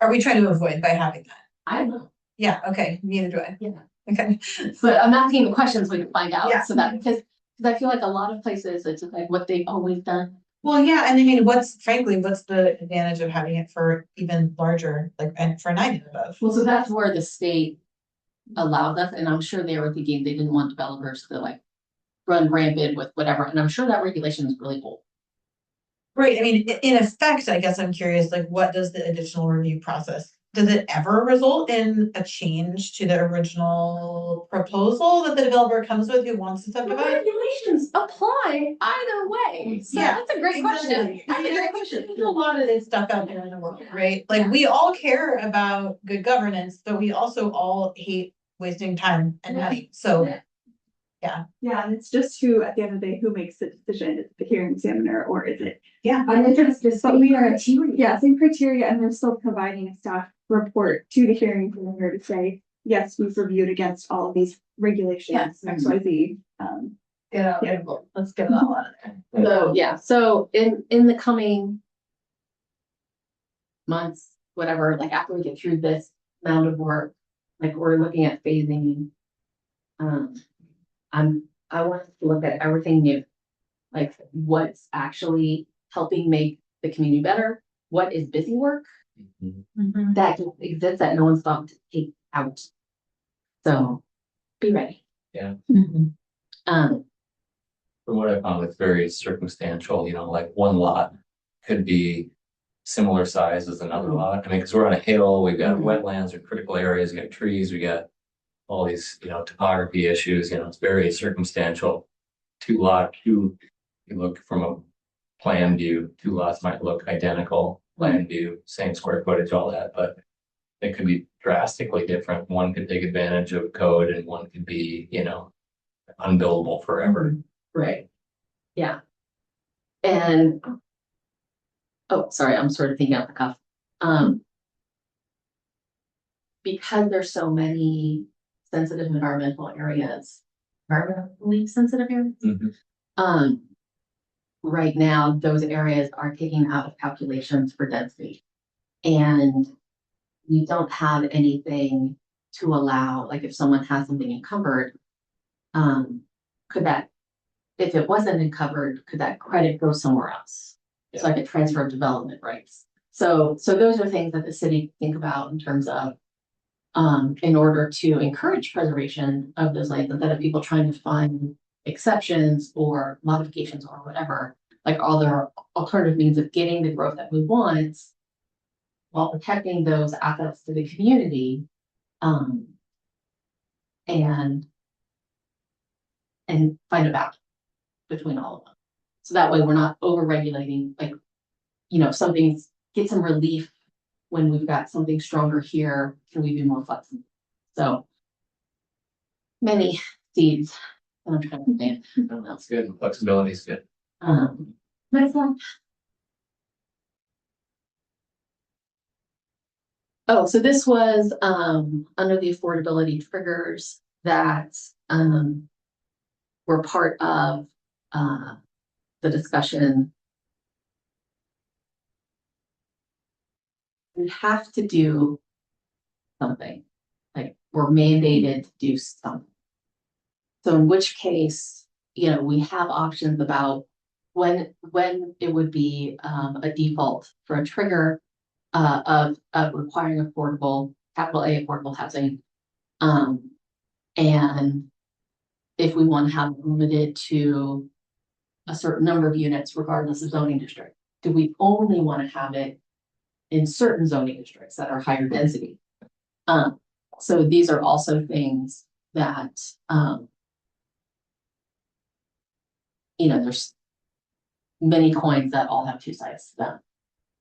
are we trying to avoid by having that? I don't know. Yeah, okay, neither do I. Yeah. Okay. But I'm asking the questions we can find Yeah. out, so that, because I feel like a lot of places, it's like what they've always done. Well, yeah, and I mean, what's the advantage of having it for even larger, like, and for 9 and above? Well, so that's where the state allowed us, and I'm sure they were thinking they didn't want developers to like run rampant with whatever, and I'm sure that regulation is really old. Right, I mean, in effect, I guess I'm curious, like, what does the additional review process, does it ever result in a change to the original proposal that the developer comes with who wants to The subdivide? regulations apply either way, so Yeah, that's a great question. Exactly. I That's a mean, great I question. think there's a lot of this stuff out there in the world, right? Like, we all care about good governance, but we also all hate wasting time and money, so. Yeah. Yeah, and it's just who, at the end of the day, who makes the decision, is it the hearing examiner or is it? I'm interested, But we are, criteria. yeah, same criteria, and we're still providing a staff report to the hearing examiner to say, yes, we've reviewed against all of these regulations, X, Y, Z. Yeah, let's get it all out of there. So, yeah, so in the coming months, whatever, like after we get through this amount of work, like we're looking at phasing. I want to look at everything new, like what's actually helping make the community better, what is busy work that exists that no one's thought to take out. So be ready. Yeah. Um, From what I found, it's very circumstantial, you know, like one lot could be similar size as another lot. I mean, because we're on a hill, we've got wetlands or critical areas, we got trees, we got all these, you know, topography issues, you know, it's very circumstantial. You look from a plan view, 2 lots might look identical, plan view, same square footage, all that, but it could be drastically different. One could take advantage of code and one could be, you know, unbuildable forever. right. Yeah. And oh, sorry, I'm sort of thinking out the cuff. Because there's so many sensitive environmental areas, environmentally sensitive areas. Right now, those areas are taken out of calculations for density. And we don't have anything to allow, like if someone has something encumbered, could that, if it wasn't encumbered, could that credit go somewhere else? Yeah. So I could transfer development rights. So those are things that the city think about in terms of in order to encourage preservation of those lands, instead of people trying to find exceptions or modifications or whatever, like all their alternative means of getting the growth that we want while protecting those assets to the community. And find a balance between all of them. So that way we're not over regulating, like, you know, something's get some relief when we've got something stronger here, can we be more flexible? So many seeds that I'm trying to plant. That's good. Flexibility is good. Next one. Oh, so this was under the affordability triggers that were part of the discussion. We have to do something, like we're mandated to do something. So in which case, you know, we have options about when it would be a default for a trigger of requiring affordable, capital A affordable housing. And if we want to have it limited to a certain number of units regardless of zoning district, do we only want to have it in certain zoning districts that are higher density? So these are also things that you know, there's many coins that all have 2 sides to them.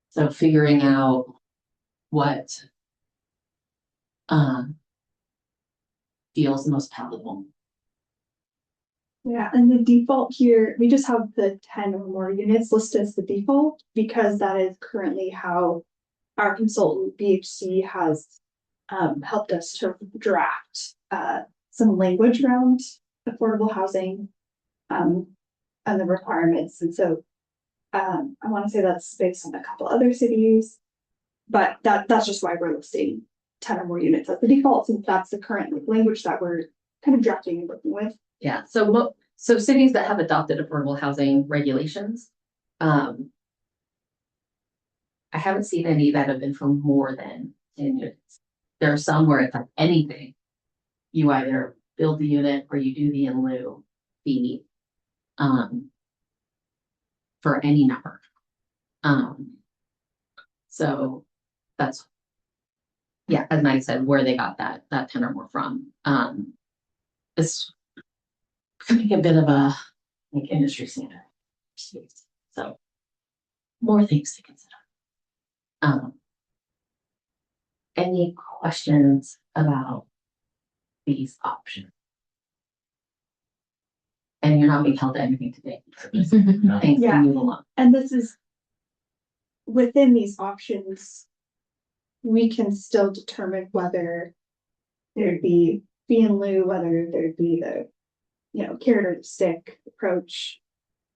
So figuring out what feels the most palatable. Yeah, and the default here, we just have the 10 or more units listed as the default because that is currently how our consultant BHC has helped us to draft some language around affordable housing and the requirements. And so I want to say that's based on a couple other cities, but that's just why we're listing 10 or more units as the default, since that's the current language that we're kind of drafting and working with. Yeah, so so cities that have adopted affordable housing regulations, I haven't seen any that have been for more than 10 units. There are some where it's like anything. You either build the unit or you do the in lieu fee. For any number. So that's. Yeah, as Mike said, where they got that 10 or more from. It's becoming a bit of a like industry standard. So more things to consider. Any questions about these options? And you're not being held to anything today. Things Yeah. can move along. And this is within these options, we can still determine whether there'd be fee in lieu, whether there'd be the, carrot or the stick approach.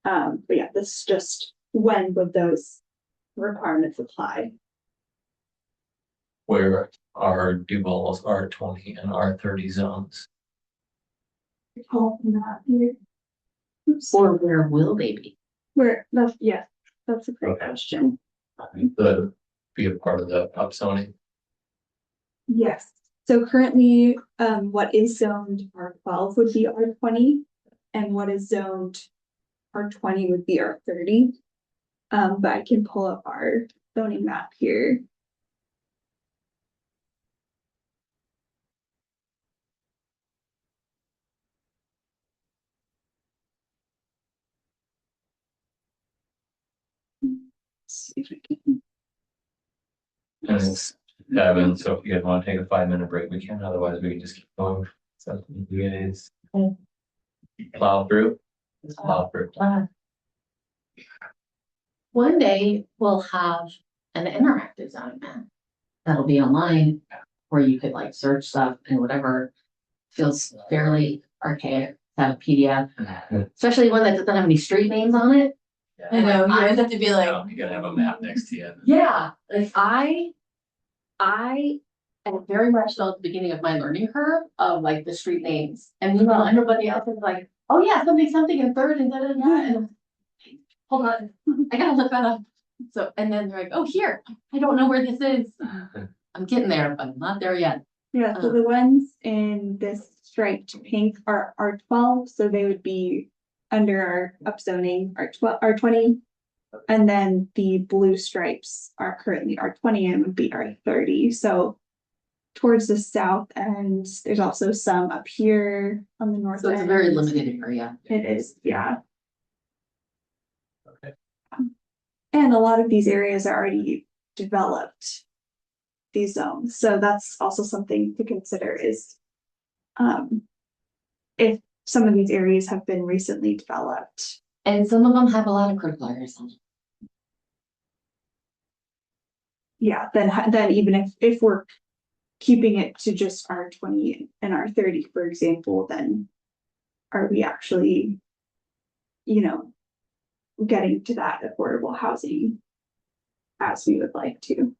But yeah, this is just when would those requirements apply? Where are Duvall's R20 and R30 zones? Oh, not here. Oops. Or where will they be? That's a great Okay. question. The be a part of the upzoning. Yes, so currently, what is zoned R12 would be R20, and what is zoned R20 would be R30. But I can pull up our zoning map here. Let's see if I can. And it's 7, so if you guys want to take a 5-minute break, we can, otherwise we can just keep going. So you guys plow through. Just plow through. One day we'll have an interactive zoning map that'll be online where you could like search stuff and whatever. Feels fairly archaic to have a PDF, especially one that doesn't have any street names on it. I know, you guys have to be You like, know, you gotta have a map next to you. Yeah, like I am very much still at the beginning of my learning curve of like the street names. And meanwhile, everybody else is like, oh yeah, something in third and da da da. And hold on, I gotta look that up. So, and then they're like, oh, here, I don't know where this is. I'm getting there, but I'm not there yet. Yeah, so the ones in this striped pink are R12, so they would be under our upzoning R12, R20. And then the blue stripes are currently R20 and would be R30. So towards the south end, there's also some up here on the north So it's a end. very limited area. It is, yeah. Okay. And a lot of these areas are already developed, these zones. So that's also something to consider is if some of these areas have been recently developed. And some of them have a lot of critical areas on it. Yeah, then even if we're keeping it to just R20 and R30, for example, then are we actually, getting to that affordable housing as we would like to?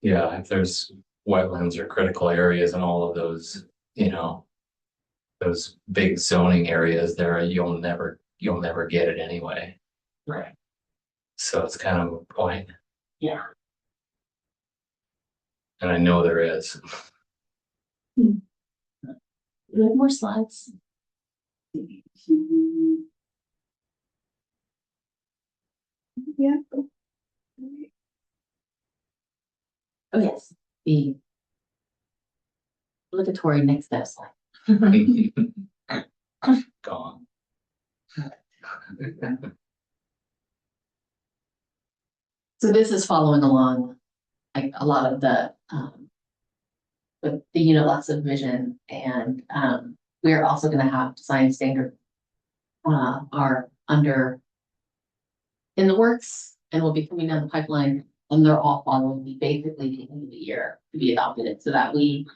Yeah, if there's wetlands or critical areas and all of those, those big zoning areas there, you'll never get it anyway. Right. So it's kind of a point, Yeah. and I know there is. We have more slides. Yeah. Oh, yes, the obligatory next step slide. Gone. So this is following along, like a lot of with the unit lot subdivision, and we're also gonna have design standard are under in the works and will be coming down the pipeline, and they're all following basically the end of the year to be adopted so that we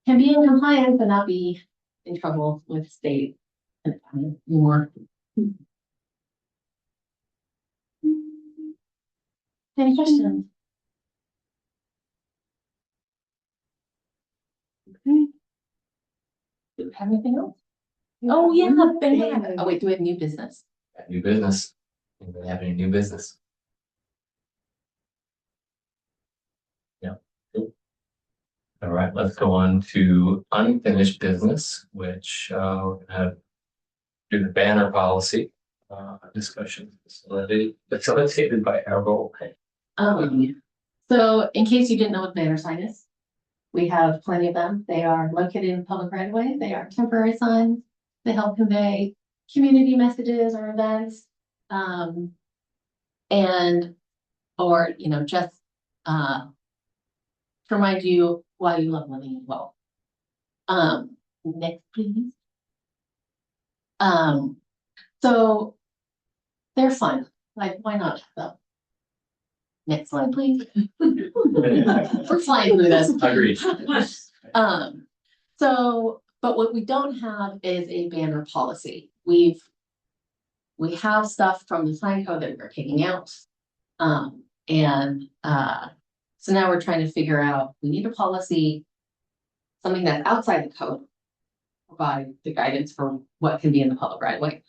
can be in compliance and not be in trouble with state and more. Any questions? have anything else? Oh, yeah, banner. Oh, wait, do we have new business? New business. Anybody have any new business? Yeah. Cool. All right, let's go on to unfinished business, which we're gonna have do the banner policy discussion facilitated by Errol. So in case you didn't know what banner sign is, we have plenty of them. They are located in public right of way. They are temporary signs. They help convey community messages or events. And, or, you know, just, to remind you why you love living in Duvall. Next, please. So they're fun. Like, why not have them? Next slide, please. We're flying through this. Agreed. So, but what we don't have is a banner policy. We have stuff from the sign code that we're taking out. So now we're trying to figure out, we need a policy, something that's outside the code, provide the guidance for what can be in the public right of way.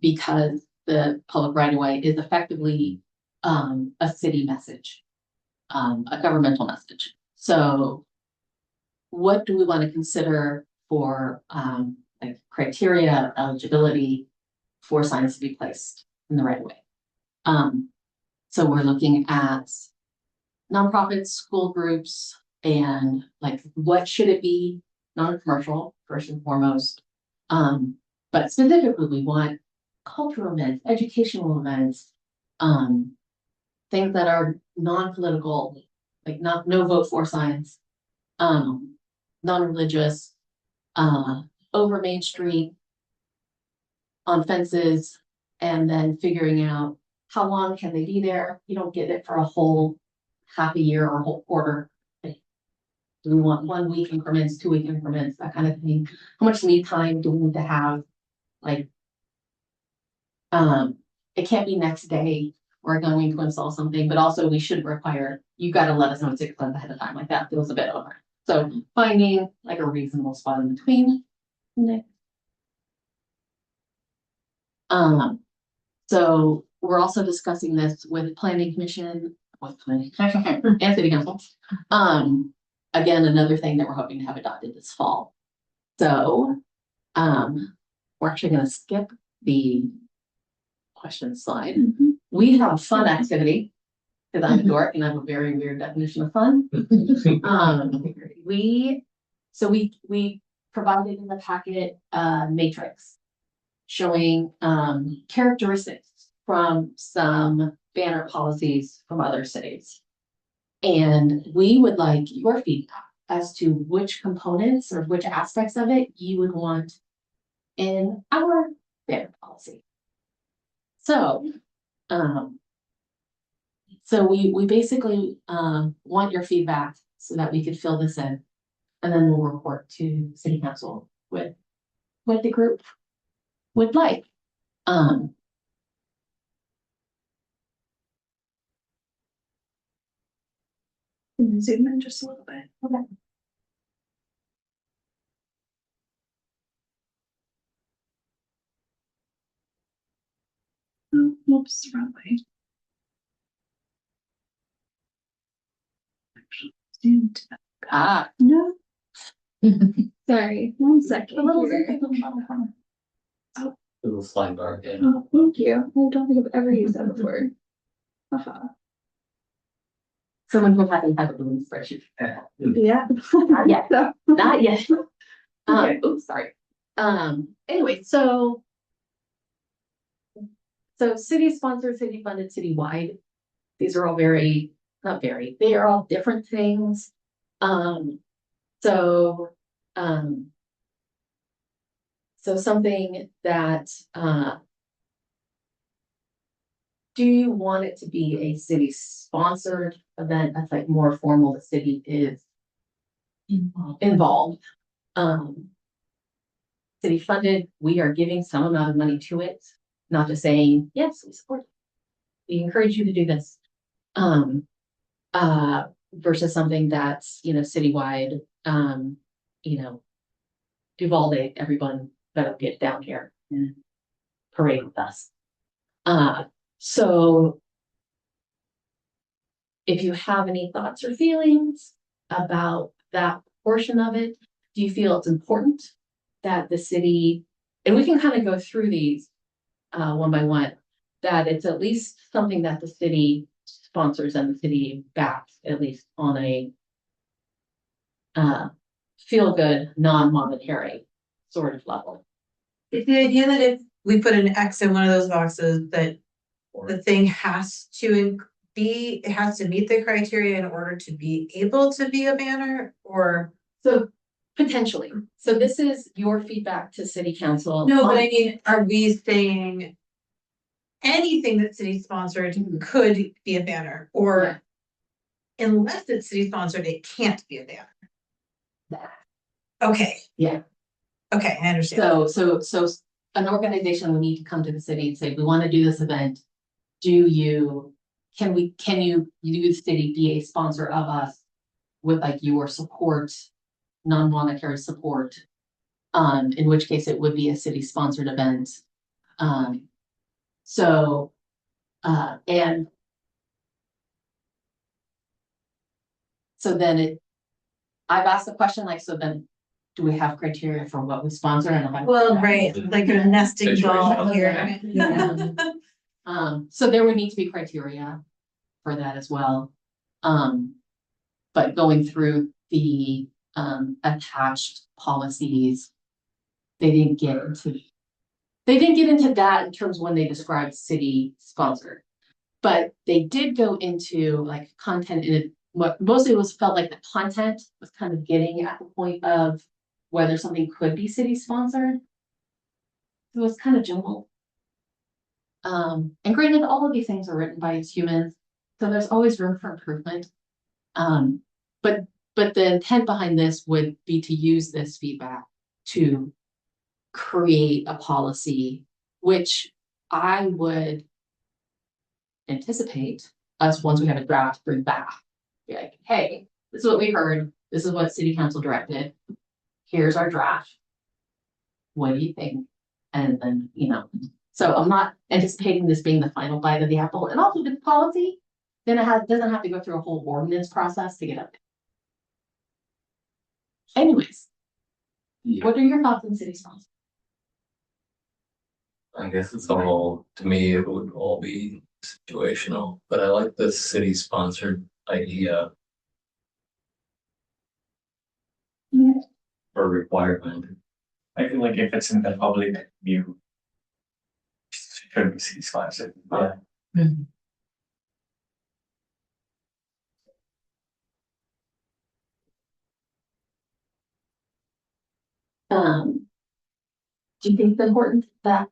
Because the public right of way is effectively a city message, a governmental message. So what do we want to consider for like criteria, eligibility for signs to be placed in the right of way? So we're looking at nonprofits, school groups, and like what should it be? Non-commercial, first and foremost. But specifically, we want cultural events, educational events, things that are non-political, like no vote for signs, non-religious, over Main Street, on fences, and then figuring out how long can they be there. You don't get it for a whole half a year or a whole quarter. Do we want 1 week increments, 2 week increments, that kind of thing? How much lead time do we need to have? Like, it can't be next day we're going to install something, but also we should require, you gotta let us know 6 months ahead of time, like that feels a bit over. So finding like a reasonable spot in between. So we're also discussing this with planning commission, and city council. Again, another thing that we're hoping to have adopted this fall. So, we're actually gonna skip the question slide. We have a fun activity, because I'm a dork and I have a very weird definition of fun. We provided in the packet a matrix showing characteristics from some banner policies from other cities. And we would like your feedback as to which components or which aspects of it you would want in our banner policy. So, we basically want your feedback so that we could fill this in, and then we'll report to city council with what the group would like. Zoom in just a little bit. Okay. Oh, whoops, wrong way. Zoomed. No. Sorry, 1 second. Little slide bar. Yeah. Oh, thank you. I don't think I've ever used that before. Someone who hasn't had a balloon spreadsheet. Yeah. Not yet. So, Not yet. Okay. Oops, sorry. Anyway, so city sponsored, city funded, citywide. These are all they are all different things. So something that, do you want it to be a city sponsored event that's like more formal, the city is involved? City funded, we are giving some amount of money to it, not just saying, yes, we support it. We encourage you to do this. Versus something that's, citywide, Duvall Day, everyone better get down here and parade with us. So if you have any thoughts or feelings about that portion of it, do you feel it's important that the city, and we can kind of go through these one by one, that it's at least something that the city sponsors and the city backs, at least on a feel good, non-monetary sort of level. It's the idea that if we put an X in one of those boxes, that the thing has to it has to meet the criteria in order to be able to be a banner, or? So potentially, so this is your feedback to city council. No, but I mean, are we saying anything that's city sponsored could be a banner, or unless it's city sponsored, it can't be a banner? Okay. Yeah. Okay, I understand. So an organization would need to come to the city and say, we want to do this event. Can you, the city be a sponsor of us with like your support, non-monetary support? In which case it would be a city sponsored event. And so then I've asked the question, like, so then do we have criteria for what we sponsor? And Right, like a nesting doll Situational. here. Yeah. So there would need to be criteria for that as well. But going through the attached policies, they didn't get into that in terms of when they described city sponsored. But they did go into like content in it. What mostly felt like the content was kind of getting at the point of whether something could be city sponsored. It was kind of jumbled. And granted, all of these things are written by humans, so there's always room for improvement. But the intent behind this would be to use this feedback to create a policy, which I would anticipate us, once we have a draft, bring back. Be like, hey, this is what we heard. This is what city council directed. Here's our draft. What do you think? And then, so I'm not anticipating this being the final bite of the apple. And also the policy, then it doesn't have to go through a whole ordinance process to get up there. Anyways, what are your thoughts on city sponsor? I guess it's all, to me, it would all be situational, but I like the city sponsored idea. Or requirement. I feel like if it's in the public view, it should be city sponsored. Yeah. Do you think it's important that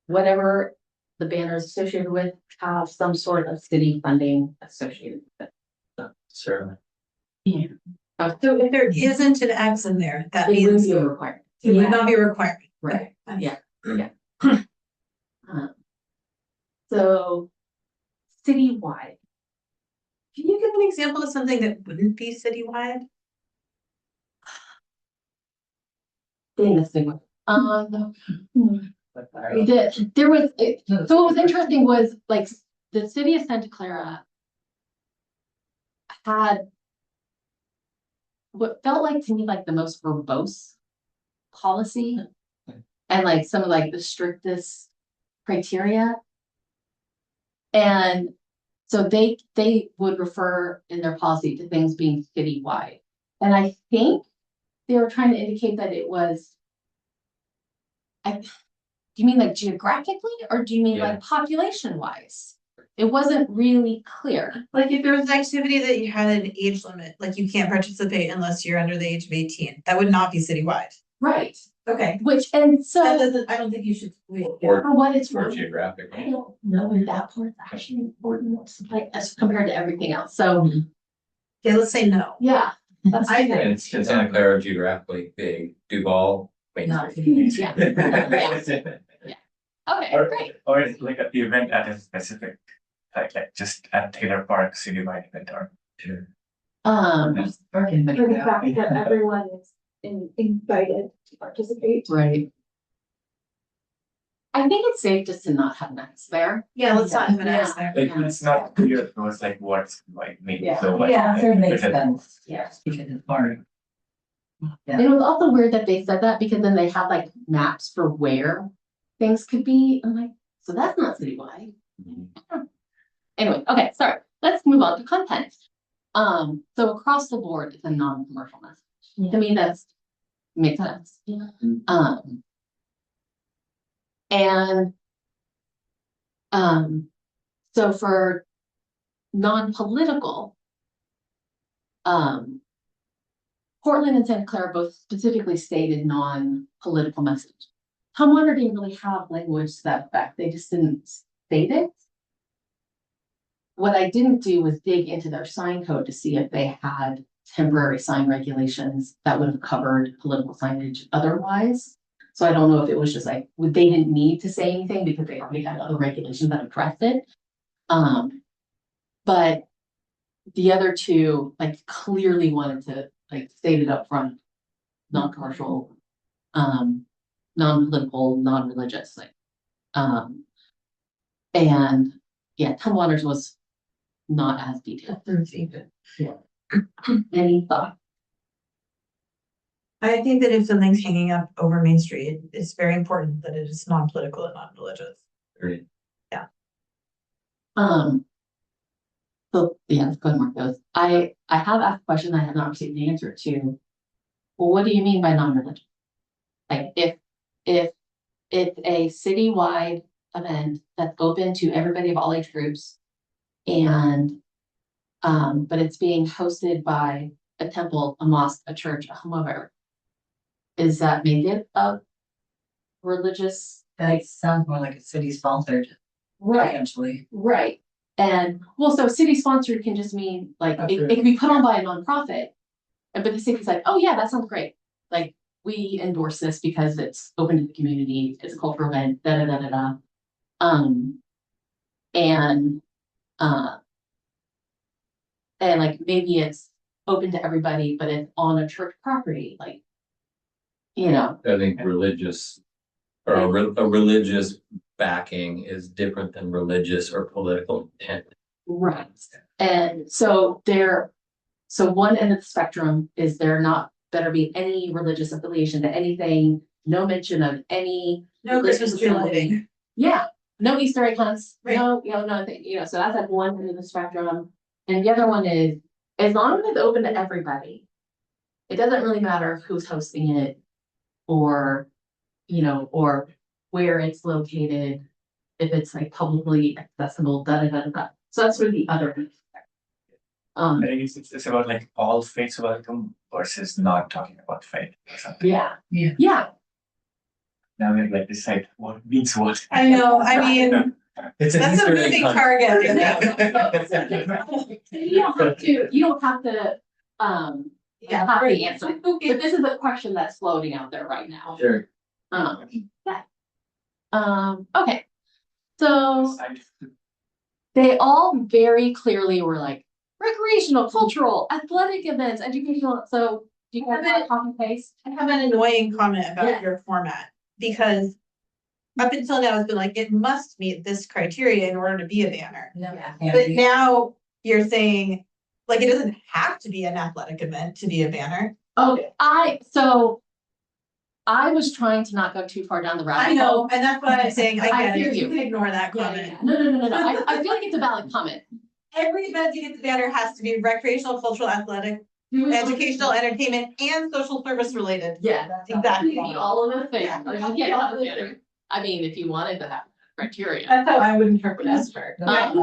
whatever the banner is associated with have some sort of city funding associated with it? Certainly. Yeah. So if there isn't an X in there, that It would means be a requirement. it would not be a requirement. Right. Okay. Yeah. So citywide. Can you give an example of something that wouldn't be citywide? Thing this thing. There was, so what was interesting was like the city of Santa Clara had what felt like to me like the most verbose policy and like some of like the strictest criteria. And so they would refer in their policy to things being citywide. And I think they were trying to indicate that it was, do you mean like geographically or do you mean like population wise? It wasn't really clear. Like if there was an activity that you had an age limit, like you can't participate unless you're under the age of 18, that would not be citywide. Right. Okay. And so That doesn't, I don't think you should. Or for what it's or worth, geographic. I don't know if that part's actually important, like as compared to everything else. So Yeah, let's say no. yeah, that's I fair. And it's Santa Clara geographically big, Duvall. Not Main Yeah. Street. Okay, Or, great. or it's like an event at a specific, like just at Taylor Park citywide event or. Um, For the fact that everyone is invited to participate. Right. I think it's safe just to not have nights there. Yeah, let's not have an Yeah. ask there. Like, it's not clear to us like what's like mean. Yeah. So Yeah, like, that makes but sense, yes, because it's hard. Yeah. And it was also weird that they said that because then they have like maps for where things could be. I'm like, so that's not citywide. Anyway, okay, sorry. Let's move on to content. So across the board, it's a non-commercial message. To me, that's makes sense. And so for non-political, Portland and Santa Clara both specifically stated non-political message. Tumwater didn't really have language to that effect. They just didn't state it. What I didn't do was dig into their sign code to see if they had temporary sign regulations that would have covered political signage otherwise. So I don't know if it was just like, they didn't need to say anything because they already had other regulations that addressed it. But the other two, like, clearly wanted to, like, state it up front, non-commercial, non-political, non-religious, like, and yeah, Tumwaters was not as detailed. Any thought? I think that if something's hanging up over Main Street, it's very important that it is non-political and non-religious. Great. So yeah, let's go ahead and mark those. I have asked a question I have not received the answer to. Well, what do you mean by non-religious? Like if it's a citywide event that's open to everybody of all age groups, and but it's being hosted by a temple, a mosque, a church, a whomever, is that make it a religious? That sounds more like a city sponsored, potentially. Right. And well, so city sponsored can just mean like it can be put on by a nonprofit. But the city's like, oh yeah, that sounds great. Like we endorse this because it's open to the community, it's a cultural event, da da da da da. And like maybe it's open to everybody, but it's on a church property, like, you know. I think religious or a religious backing is different than religious or political intent. Right. And so so one end of the spectrum is there not better be any religious affiliation to anything, no mention of any No Christmas tree lighting. Yeah, no Easter egg hunts, Right. no, nothing, so that's like one end of the spectrum. And the other one is, as long as it's open to everybody, it doesn't really matter who's hosting it or, or where it's located, if it's like publicly accessible, da da da da. So that's really the other end. I think it's about like all faiths welcome versus not talking about faith or something. Yeah. Now we have like decide what means what. I know, I mean, It's an that's a Easter egg moving hunt. target. You don't have to, Yeah, have right. the answer, but this is a question that's floating out there right now. Sure. Okay, so they all very clearly were like recreational, cultural, athletic events, educational, so do you guys have a copy paste? I have an annoying comment about Yeah. your format, because up until now, it's been like, it must meet this criteria in order to be a banner. But now you're saying, like, it doesn't have to be an athletic event to be a banner. Okay, I was trying to not go too far down the rabbit I know, hole. and that's why I'm saying, I I get hear it, you you. can ignore that Yeah, comment. No. I feel like it's a valid comment. Every event to get the banner has to be recreational, cultural, athletic, educational, entertainment, and social service related. Yeah, Exactly. all of the things. Yeah. I mean, if you wanted to have criteria. That's how I would interpret Esper.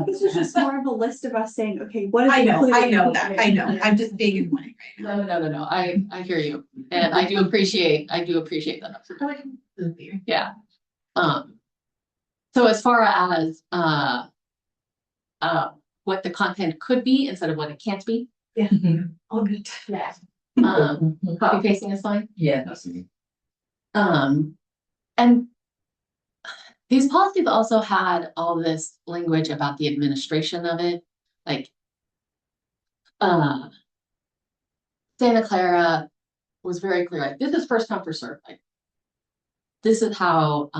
This was just more of a list of us saying, okay, what is I know included that, here? I know, I'm just being annoying right now. No, I hear you, and I do appreciate that. Yeah. So as far as, what the content could be instead of what it can't be, All good. yeah. Copy pasting is fine. Yeah. And these policies also had all this language about the administration of it, like, Santa Clara was very clear, like, this is first come, first served, like. This is how,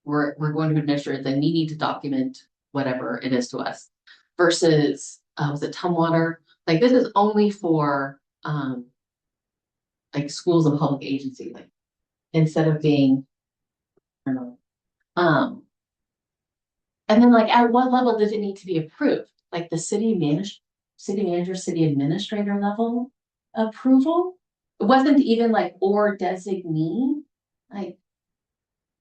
we're going to administer it, then you need to document whatever it is to us. Versus, was it Tumwater? Like, this is only for, like schools and public agency, like, instead of being, I don't know. And then like, at what level does it need to be approved? Like the city manager, city administrator level approval? It wasn't even like, or designee, like.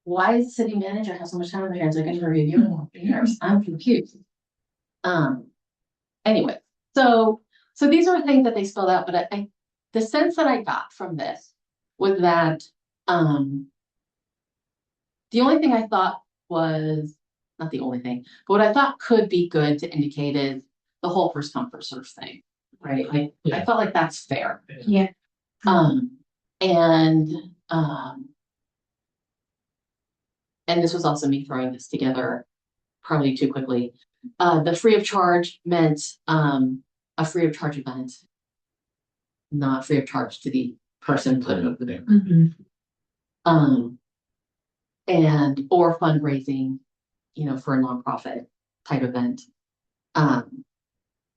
Why does the city manager have so much time on their hands? Like, I can review it. I'm confused. Anyway, so these are things that they spelled out, but the sense that I got from this was that, the only thing I thought was, not the only thing, but what I thought could be good to indicate is the whole first come, first served thing, right? Like, I felt like that's fair. Yeah. And this was also me throwing this together probably too quickly. The free of charge meant, a free of charge event. Not free of charge to the person putting up the banner. And, or fundraising, for a nonprofit type event.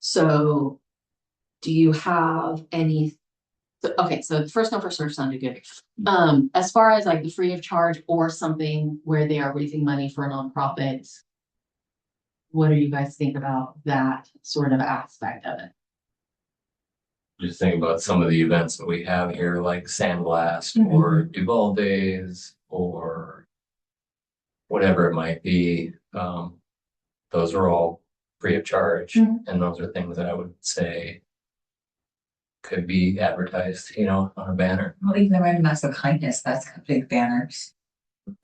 So do you have any? Okay, so the first come, first served sounded good. As far as like the free of charge or something where they are raising money for a nonprofit, what do you guys think about that sort of aspect of it? Just think about some of the events that we have here, like Sandblast or Duvall Days or whatever it might be. Those are all free of charge, and those are things that I would say could be advertised, on a banner. Well, even the Random Acts of Kindness, that's got big banners.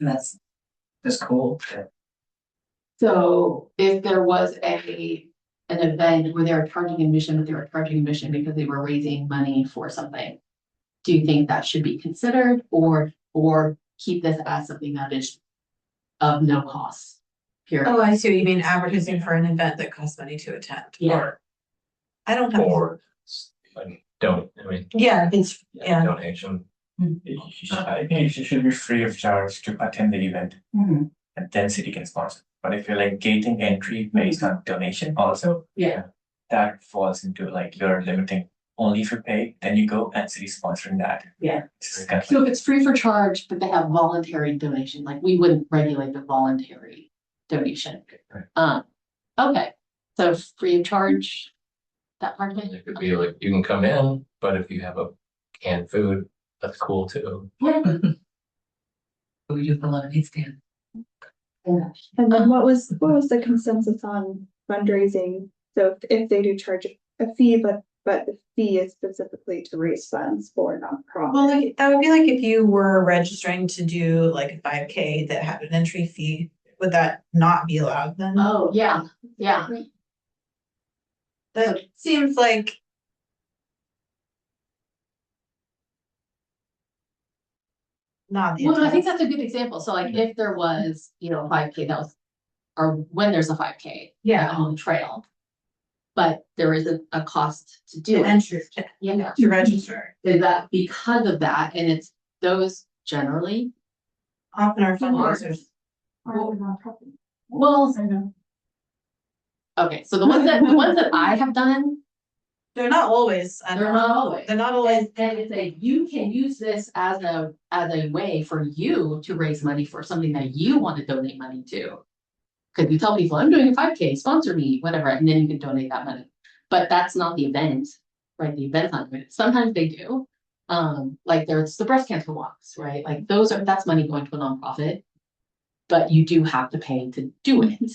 And that's cool. So if there was an event where they were charging admission, but they were charging admission because they were raising money for something, do you think that should be considered or keep this as something that is of no cost? Period. Oh, I see what you mean, advertising for an event that costs money to attend. Yeah. I don't have. Or Yeah, it's, yeah. donation. I think it should be free of charge to attend the event, and then city can sponsor. But if you're like gating entry based on donation also, that falls into like you're limiting only if you pay, then you go and city sponsoring that. Yeah. It's kind of So if it's free for charge, but they have voluntary donation, like we wouldn't regulate the voluntary donation. Okay, so free of charge, that part of It it? could be like, you can come in, but if you have a canned food, that's cool too. Yeah. We do the lemonade stand. And then what was the consensus on fundraising? So if they do charge a fee, but the fee is specifically to raise funds for nonprofit. Well, like, that would be like if you were registering to do like a 5K that had an entry fee, would that not be allowed then? Oh, yeah, yeah. That seems like. Not the Well, I think intent. that's a good example. So like if there was, 5K that was, or when there's a 5K. Yeah. On the trail. But there isn't a cost to do To it. enter, Yeah. to register. Is that because of that, and it's those generally, Often our fundraisers. well. Okay, so the ones that I have done, They're not always. they're not always. They're not always. And it's like, you can use this as a way for you to raise money for something that you want to donate money to. Cause you tell people, I'm doing a 5K, sponsor me, whatever, and then you can donate that money. But that's not the event, right? The event's not doing it. Sometimes they do. Like there's the breast cancer walks, right? Like that's money going to a nonprofit. But you do have to pay to do it.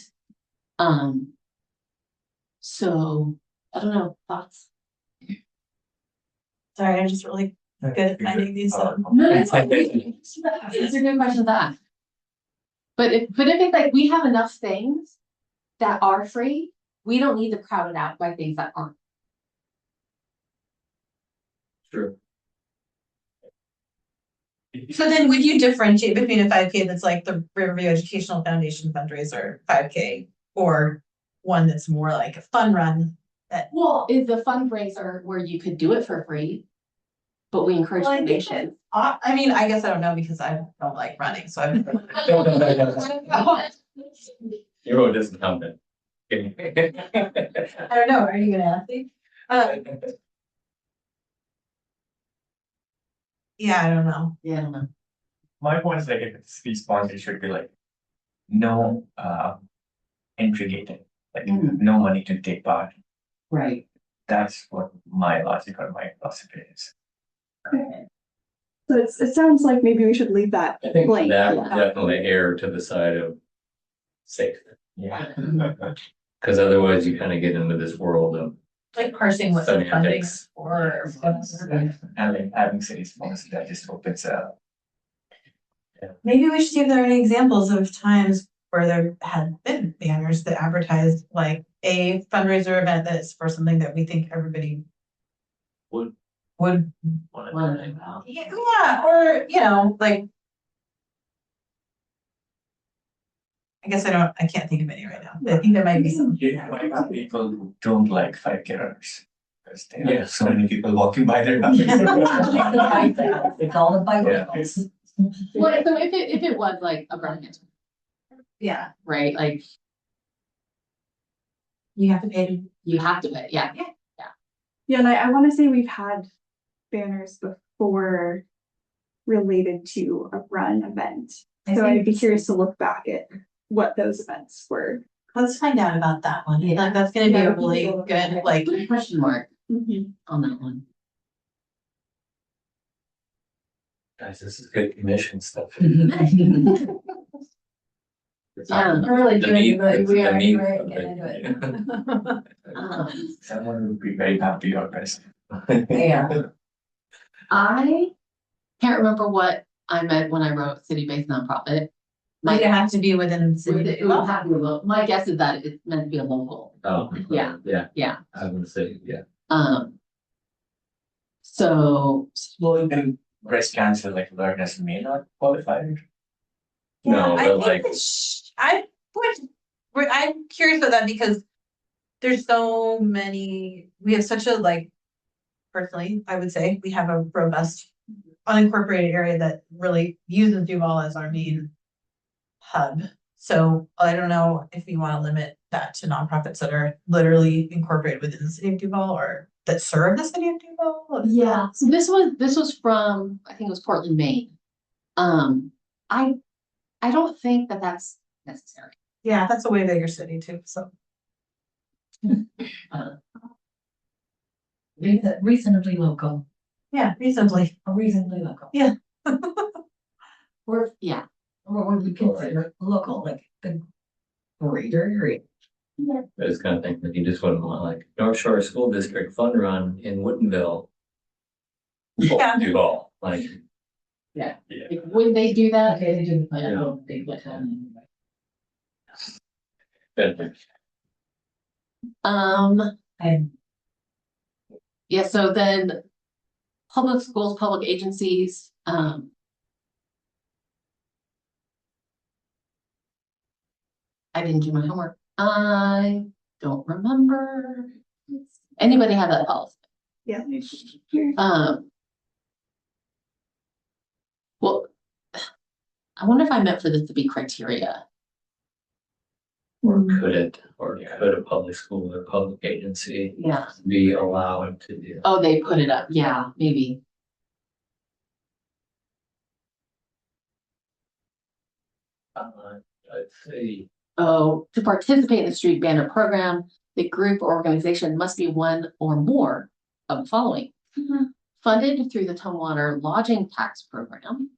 So I don't know, thoughts? Sorry, I'm just really good at finding these. No, it's like, it's a good question to ask. But if it's like, we have enough things that are free, we don't need to crowd it out by things that aren't. Sure. So then would you differentiate between a 5K that's like the Riverview Educational Foundation fundraiser 5K or one that's more like a fun run Well, is the fundraiser where you could do it for free? But we encourage Well, I think donations. I mean, I guess I don't know because I don't like running, so I'm. Your vote doesn't count then. I don't know, are you gonna ask me? Yeah, I don't know. Yeah, I don't know. My point is like if it's city sponsored, it should be like no entry gating, like no money to take part. Right. That's what my logic or my philosophy is. Okay. So it sounds like maybe we should leave that I think blank. that would definitely err to the side of safe, Yeah. because otherwise you kind of get into this world of Like parsing what the funding semantics. or. And like having city sponsored, that just opens up. Maybe we should see if there are any examples of times where there had been banners that advertised like a fundraiser event that's for something that we think everybody Would. would, One. yeah, or, you know, like. I guess I can't think of any right now, but I think there might be some. You have people who don't like 5K runners. Because there are Yeah. so many people walking by their. It's all the Yeah. bicycles. Well, so if it was like a grant, Yeah, right, like you have to pay to. you have to pay, yeah. Yeah, and I want to say we've had banners before related to a run event. So I'd be curious to look back at what those events were. Let's find out about that one. Like, that's gonna be a really good, like, Question mark Mhm. on that one. Guys, this is good commission stuff. Yeah. We're really The doing meat- good. We the are meat right of getting it. into it. Someone would be very happy or person. Yeah. I can't remember what I meant when I wrote city-based nonprofit. might it have to be within the city? It would have to be local. My guess is that it's meant to be a local. Oh, Yeah. yeah, Yeah. I would say, yeah. So Well, then breast cancer like awareness may not qualify. No, I but think like, I'm curious about that because there's so many, we have such a like, personally, I would say, we have a robust unincorporated area that really uses Duvall as our main hub. So I don't know if we want to limit that to nonprofits that are literally incorporated within the city of Duvall or that serve the city of Duvall. yeah, so this was from, I think it was Portland, Maine. I don't think that that's necessary. Yeah, that's a way bigger city too, so. Reasonably local, Yeah, reasonably. reasonably local. Yeah. Or, Yeah, or what we consider local, like the greater area. I was kind of thinking that you just wouldn't want like North Shore School District Fun Run in Woodinville. Yeah. Duvall, like. Yeah. Yeah. like, would they do that? Okay, they do. I don't think that. Good. And Yeah, so then public schools, public agencies, I didn't do my homework. I don't remember. Anybody have that policy? Yeah. Well, I wonder if I meant for this to be criteria. Or could a public school or public agency Yeah. be allowed to do? Oh, they put it up. Yeah, maybe. I'd say, Oh, to participate in the street banner program, the group or organization must be one or more of the following. Funded through the Tumwater Lodging Tax Program.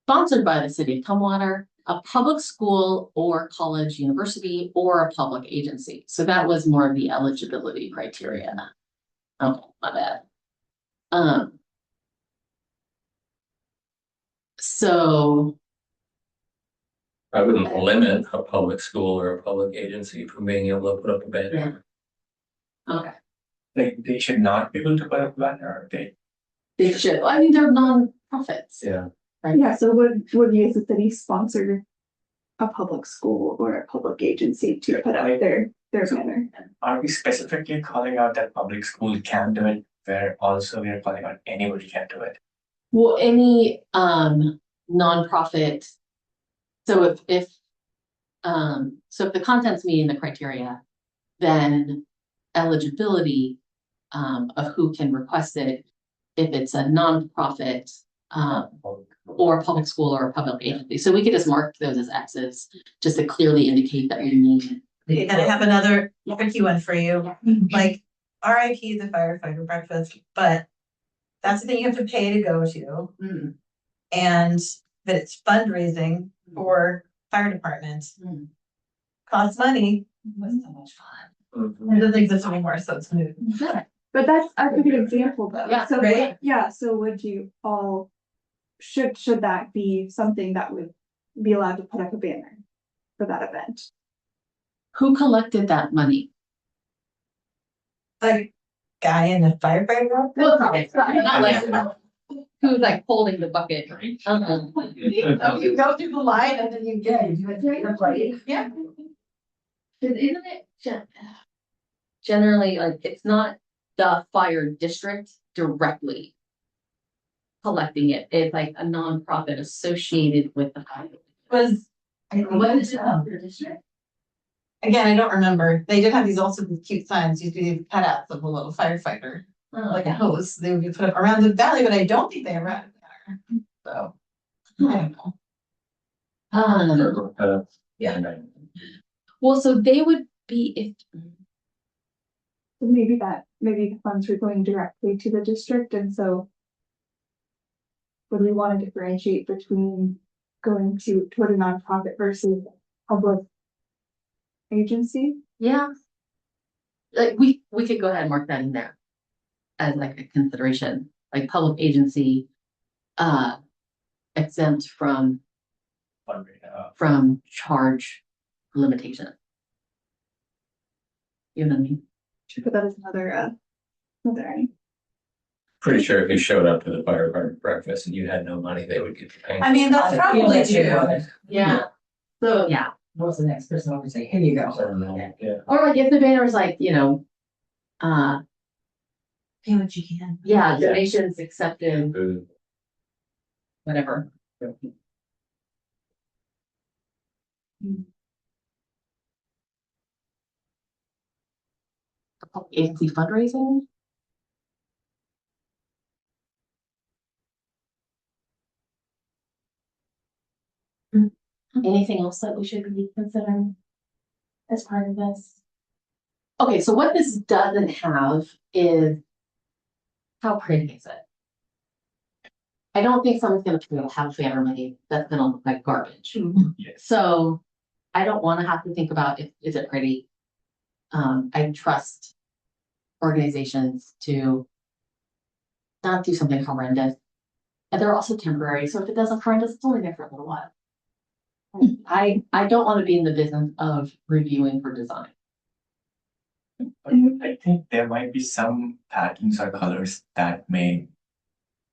Sponsored by the city of Tumwater, a public school or college, university, or a public agency. So that was more of the eligibility criteria. Oh, my bad. So I wouldn't limit a public school or a public agency from being able to put up a banner. okay, Like they should not be able to put up a banner, or they should. I mean, they're non-profits. Yeah. Right. Yeah, so would you as a city sponsor a public school or a public agency to put out their their banner. Are we specifically calling out that public school can do it, where also we are calling out anybody can do it? Well, any nonprofit. So if the content's meeting the criteria, then eligibility of who can request it, if it's a nonprofit or a public school or a public agency. So we could just mark those as X's just to clearly indicate that we need. And I have another tricky one for you, like RIP the firefighter breakfast, but that's the thing you have to pay to go to. Mm. And that it's fundraising for fire departments. Mm. Costs money, Was so much fun. it doesn't exist anymore, so it's moot. But that's a good example though. Yeah, So right? yeah, so would you all, should that be something that would be allowed to put up a banner for that event? Who collected that money? Like guy in the firefighter outfit? Well, not like who's like holding the bucket. Oh, you go through the line and then you get it. You yeah. Isn't it generally like it's not the fire district directly collecting it? It's like a nonprofit associated with the fire. Was What is it of the district? again, I don't remember. They did have these also these cute signs, used to be these cutouts of a little firefighter, like a hose. They would be put up around the valley, but I don't think they ever had a banner. So I don't know. Yeah. Well, so they would be So maybe the funds were going directly to the district, and so would we want to differentiate between going toward a nonprofit versus public agency? yeah. Like we could go ahead and mark that in there as like a consideration, like public agency exempt from charge limitation. You know what I mean? Should put that as another Pretty sure if you showed up to the firefighter breakfast and you had no money, they would get you paid. I mean, that's probably true. Yeah. So yeah. What's the next person over say, here you go. Yeah. Or like if the banner is like, Pay what you can. yeah, donations accepted, Food. whatever. Public agency fundraising. Anything else that we should be considering as part of this? Okay, so what this doesn't have is how pretty is it? I don't think someone's gonna feel have a family that's gonna look like garbage. Yes. So I don't wanna have to think about is it pretty? I trust organizations to not do something horrendous. And they're also temporary, so if it doesn't horrendous, it's only there for a little while. I don't want to be in the business of reviewing for design. But I think there might be some patterns or colors that may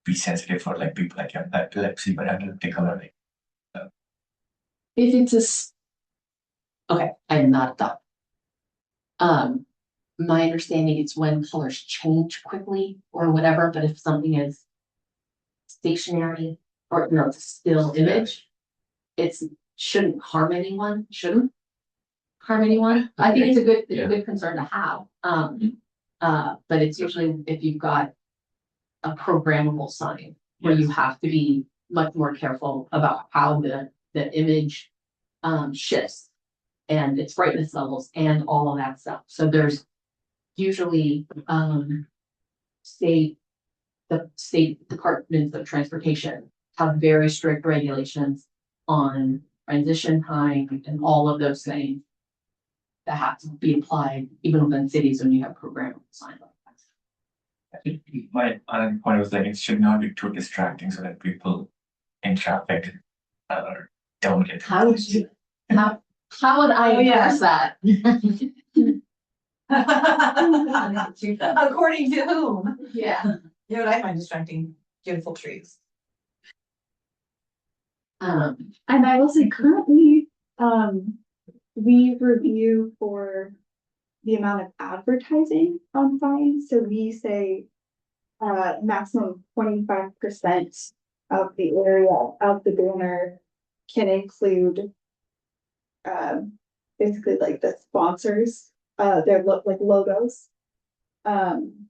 be sensitive for like people like epilepsy, but I don't think color like. If it's okay, I am not a doctor. My understanding is when colors change quickly or whatever, but if something is stationary or it's a still image, it's shouldn't harm anyone, I think it's a good concern to have. But it's usually if you've got a programmable sign where you have to be much more careful about how the image shifts and its brightness levels and all of that stuff. So there's usually the state departments of transportation have very strict regulations on transition time and all of those things that have to be applied even within cities when you have programmable signs like that. I think my other point was like it should not be too distracting so that people in traffic don't get. How would I address that? According to whom? Yeah. You know what I find distracting? Beautiful trees. And I will say currently, we review for the amount of advertising on signs, so we say. Maximum 25% of the area of the banner can include. Basically like the sponsors, their like logos. And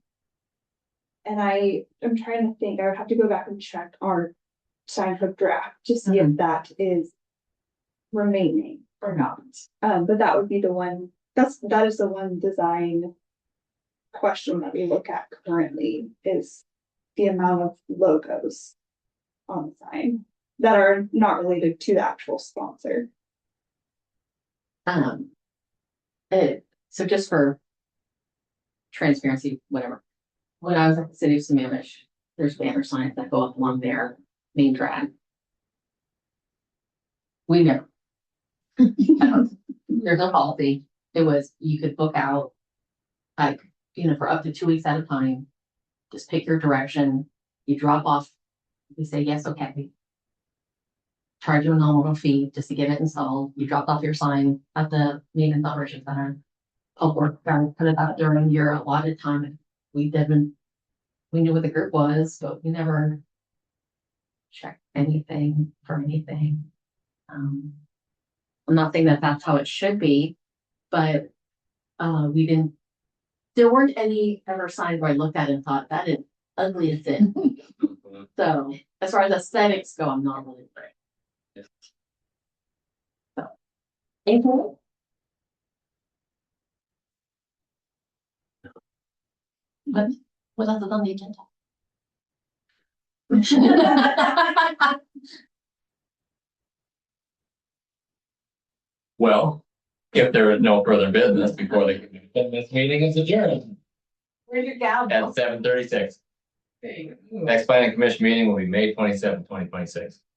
I'm trying to think, I would have to go back and check our sign hook draft to see if that is remaining or not. But that would be the one, that is the one design question that we look at currently, is the amount of logos on the sign that are not related to the actual sponsor. So just for transparency, whatever. When I was at the city of Sammamish, there's banner signs that go up along their main drag. We never. There's no policy. It was, you could book out, like, for up to 2 weeks at a time. Just pick your direction. You drop off. You say, yes, okay. Charge you a nominal fee just to get it installed. You dropped off your sign at the main and operation center. I'll work there, put it out during your allotted time. We knew what the group was, but we never checked anything for anything. I'm not saying that that's how it should be, but there weren't any ever signs where I looked at it and thought that is ugly as sin. So as far as aesthetics go, I'm not really great. So, anything? What else is on the agenda? Well, if there is no further business before the commission, this meeting is adjourned Where's your gal? at 7:36. Next planning commission meeting will be May 27th, 2026.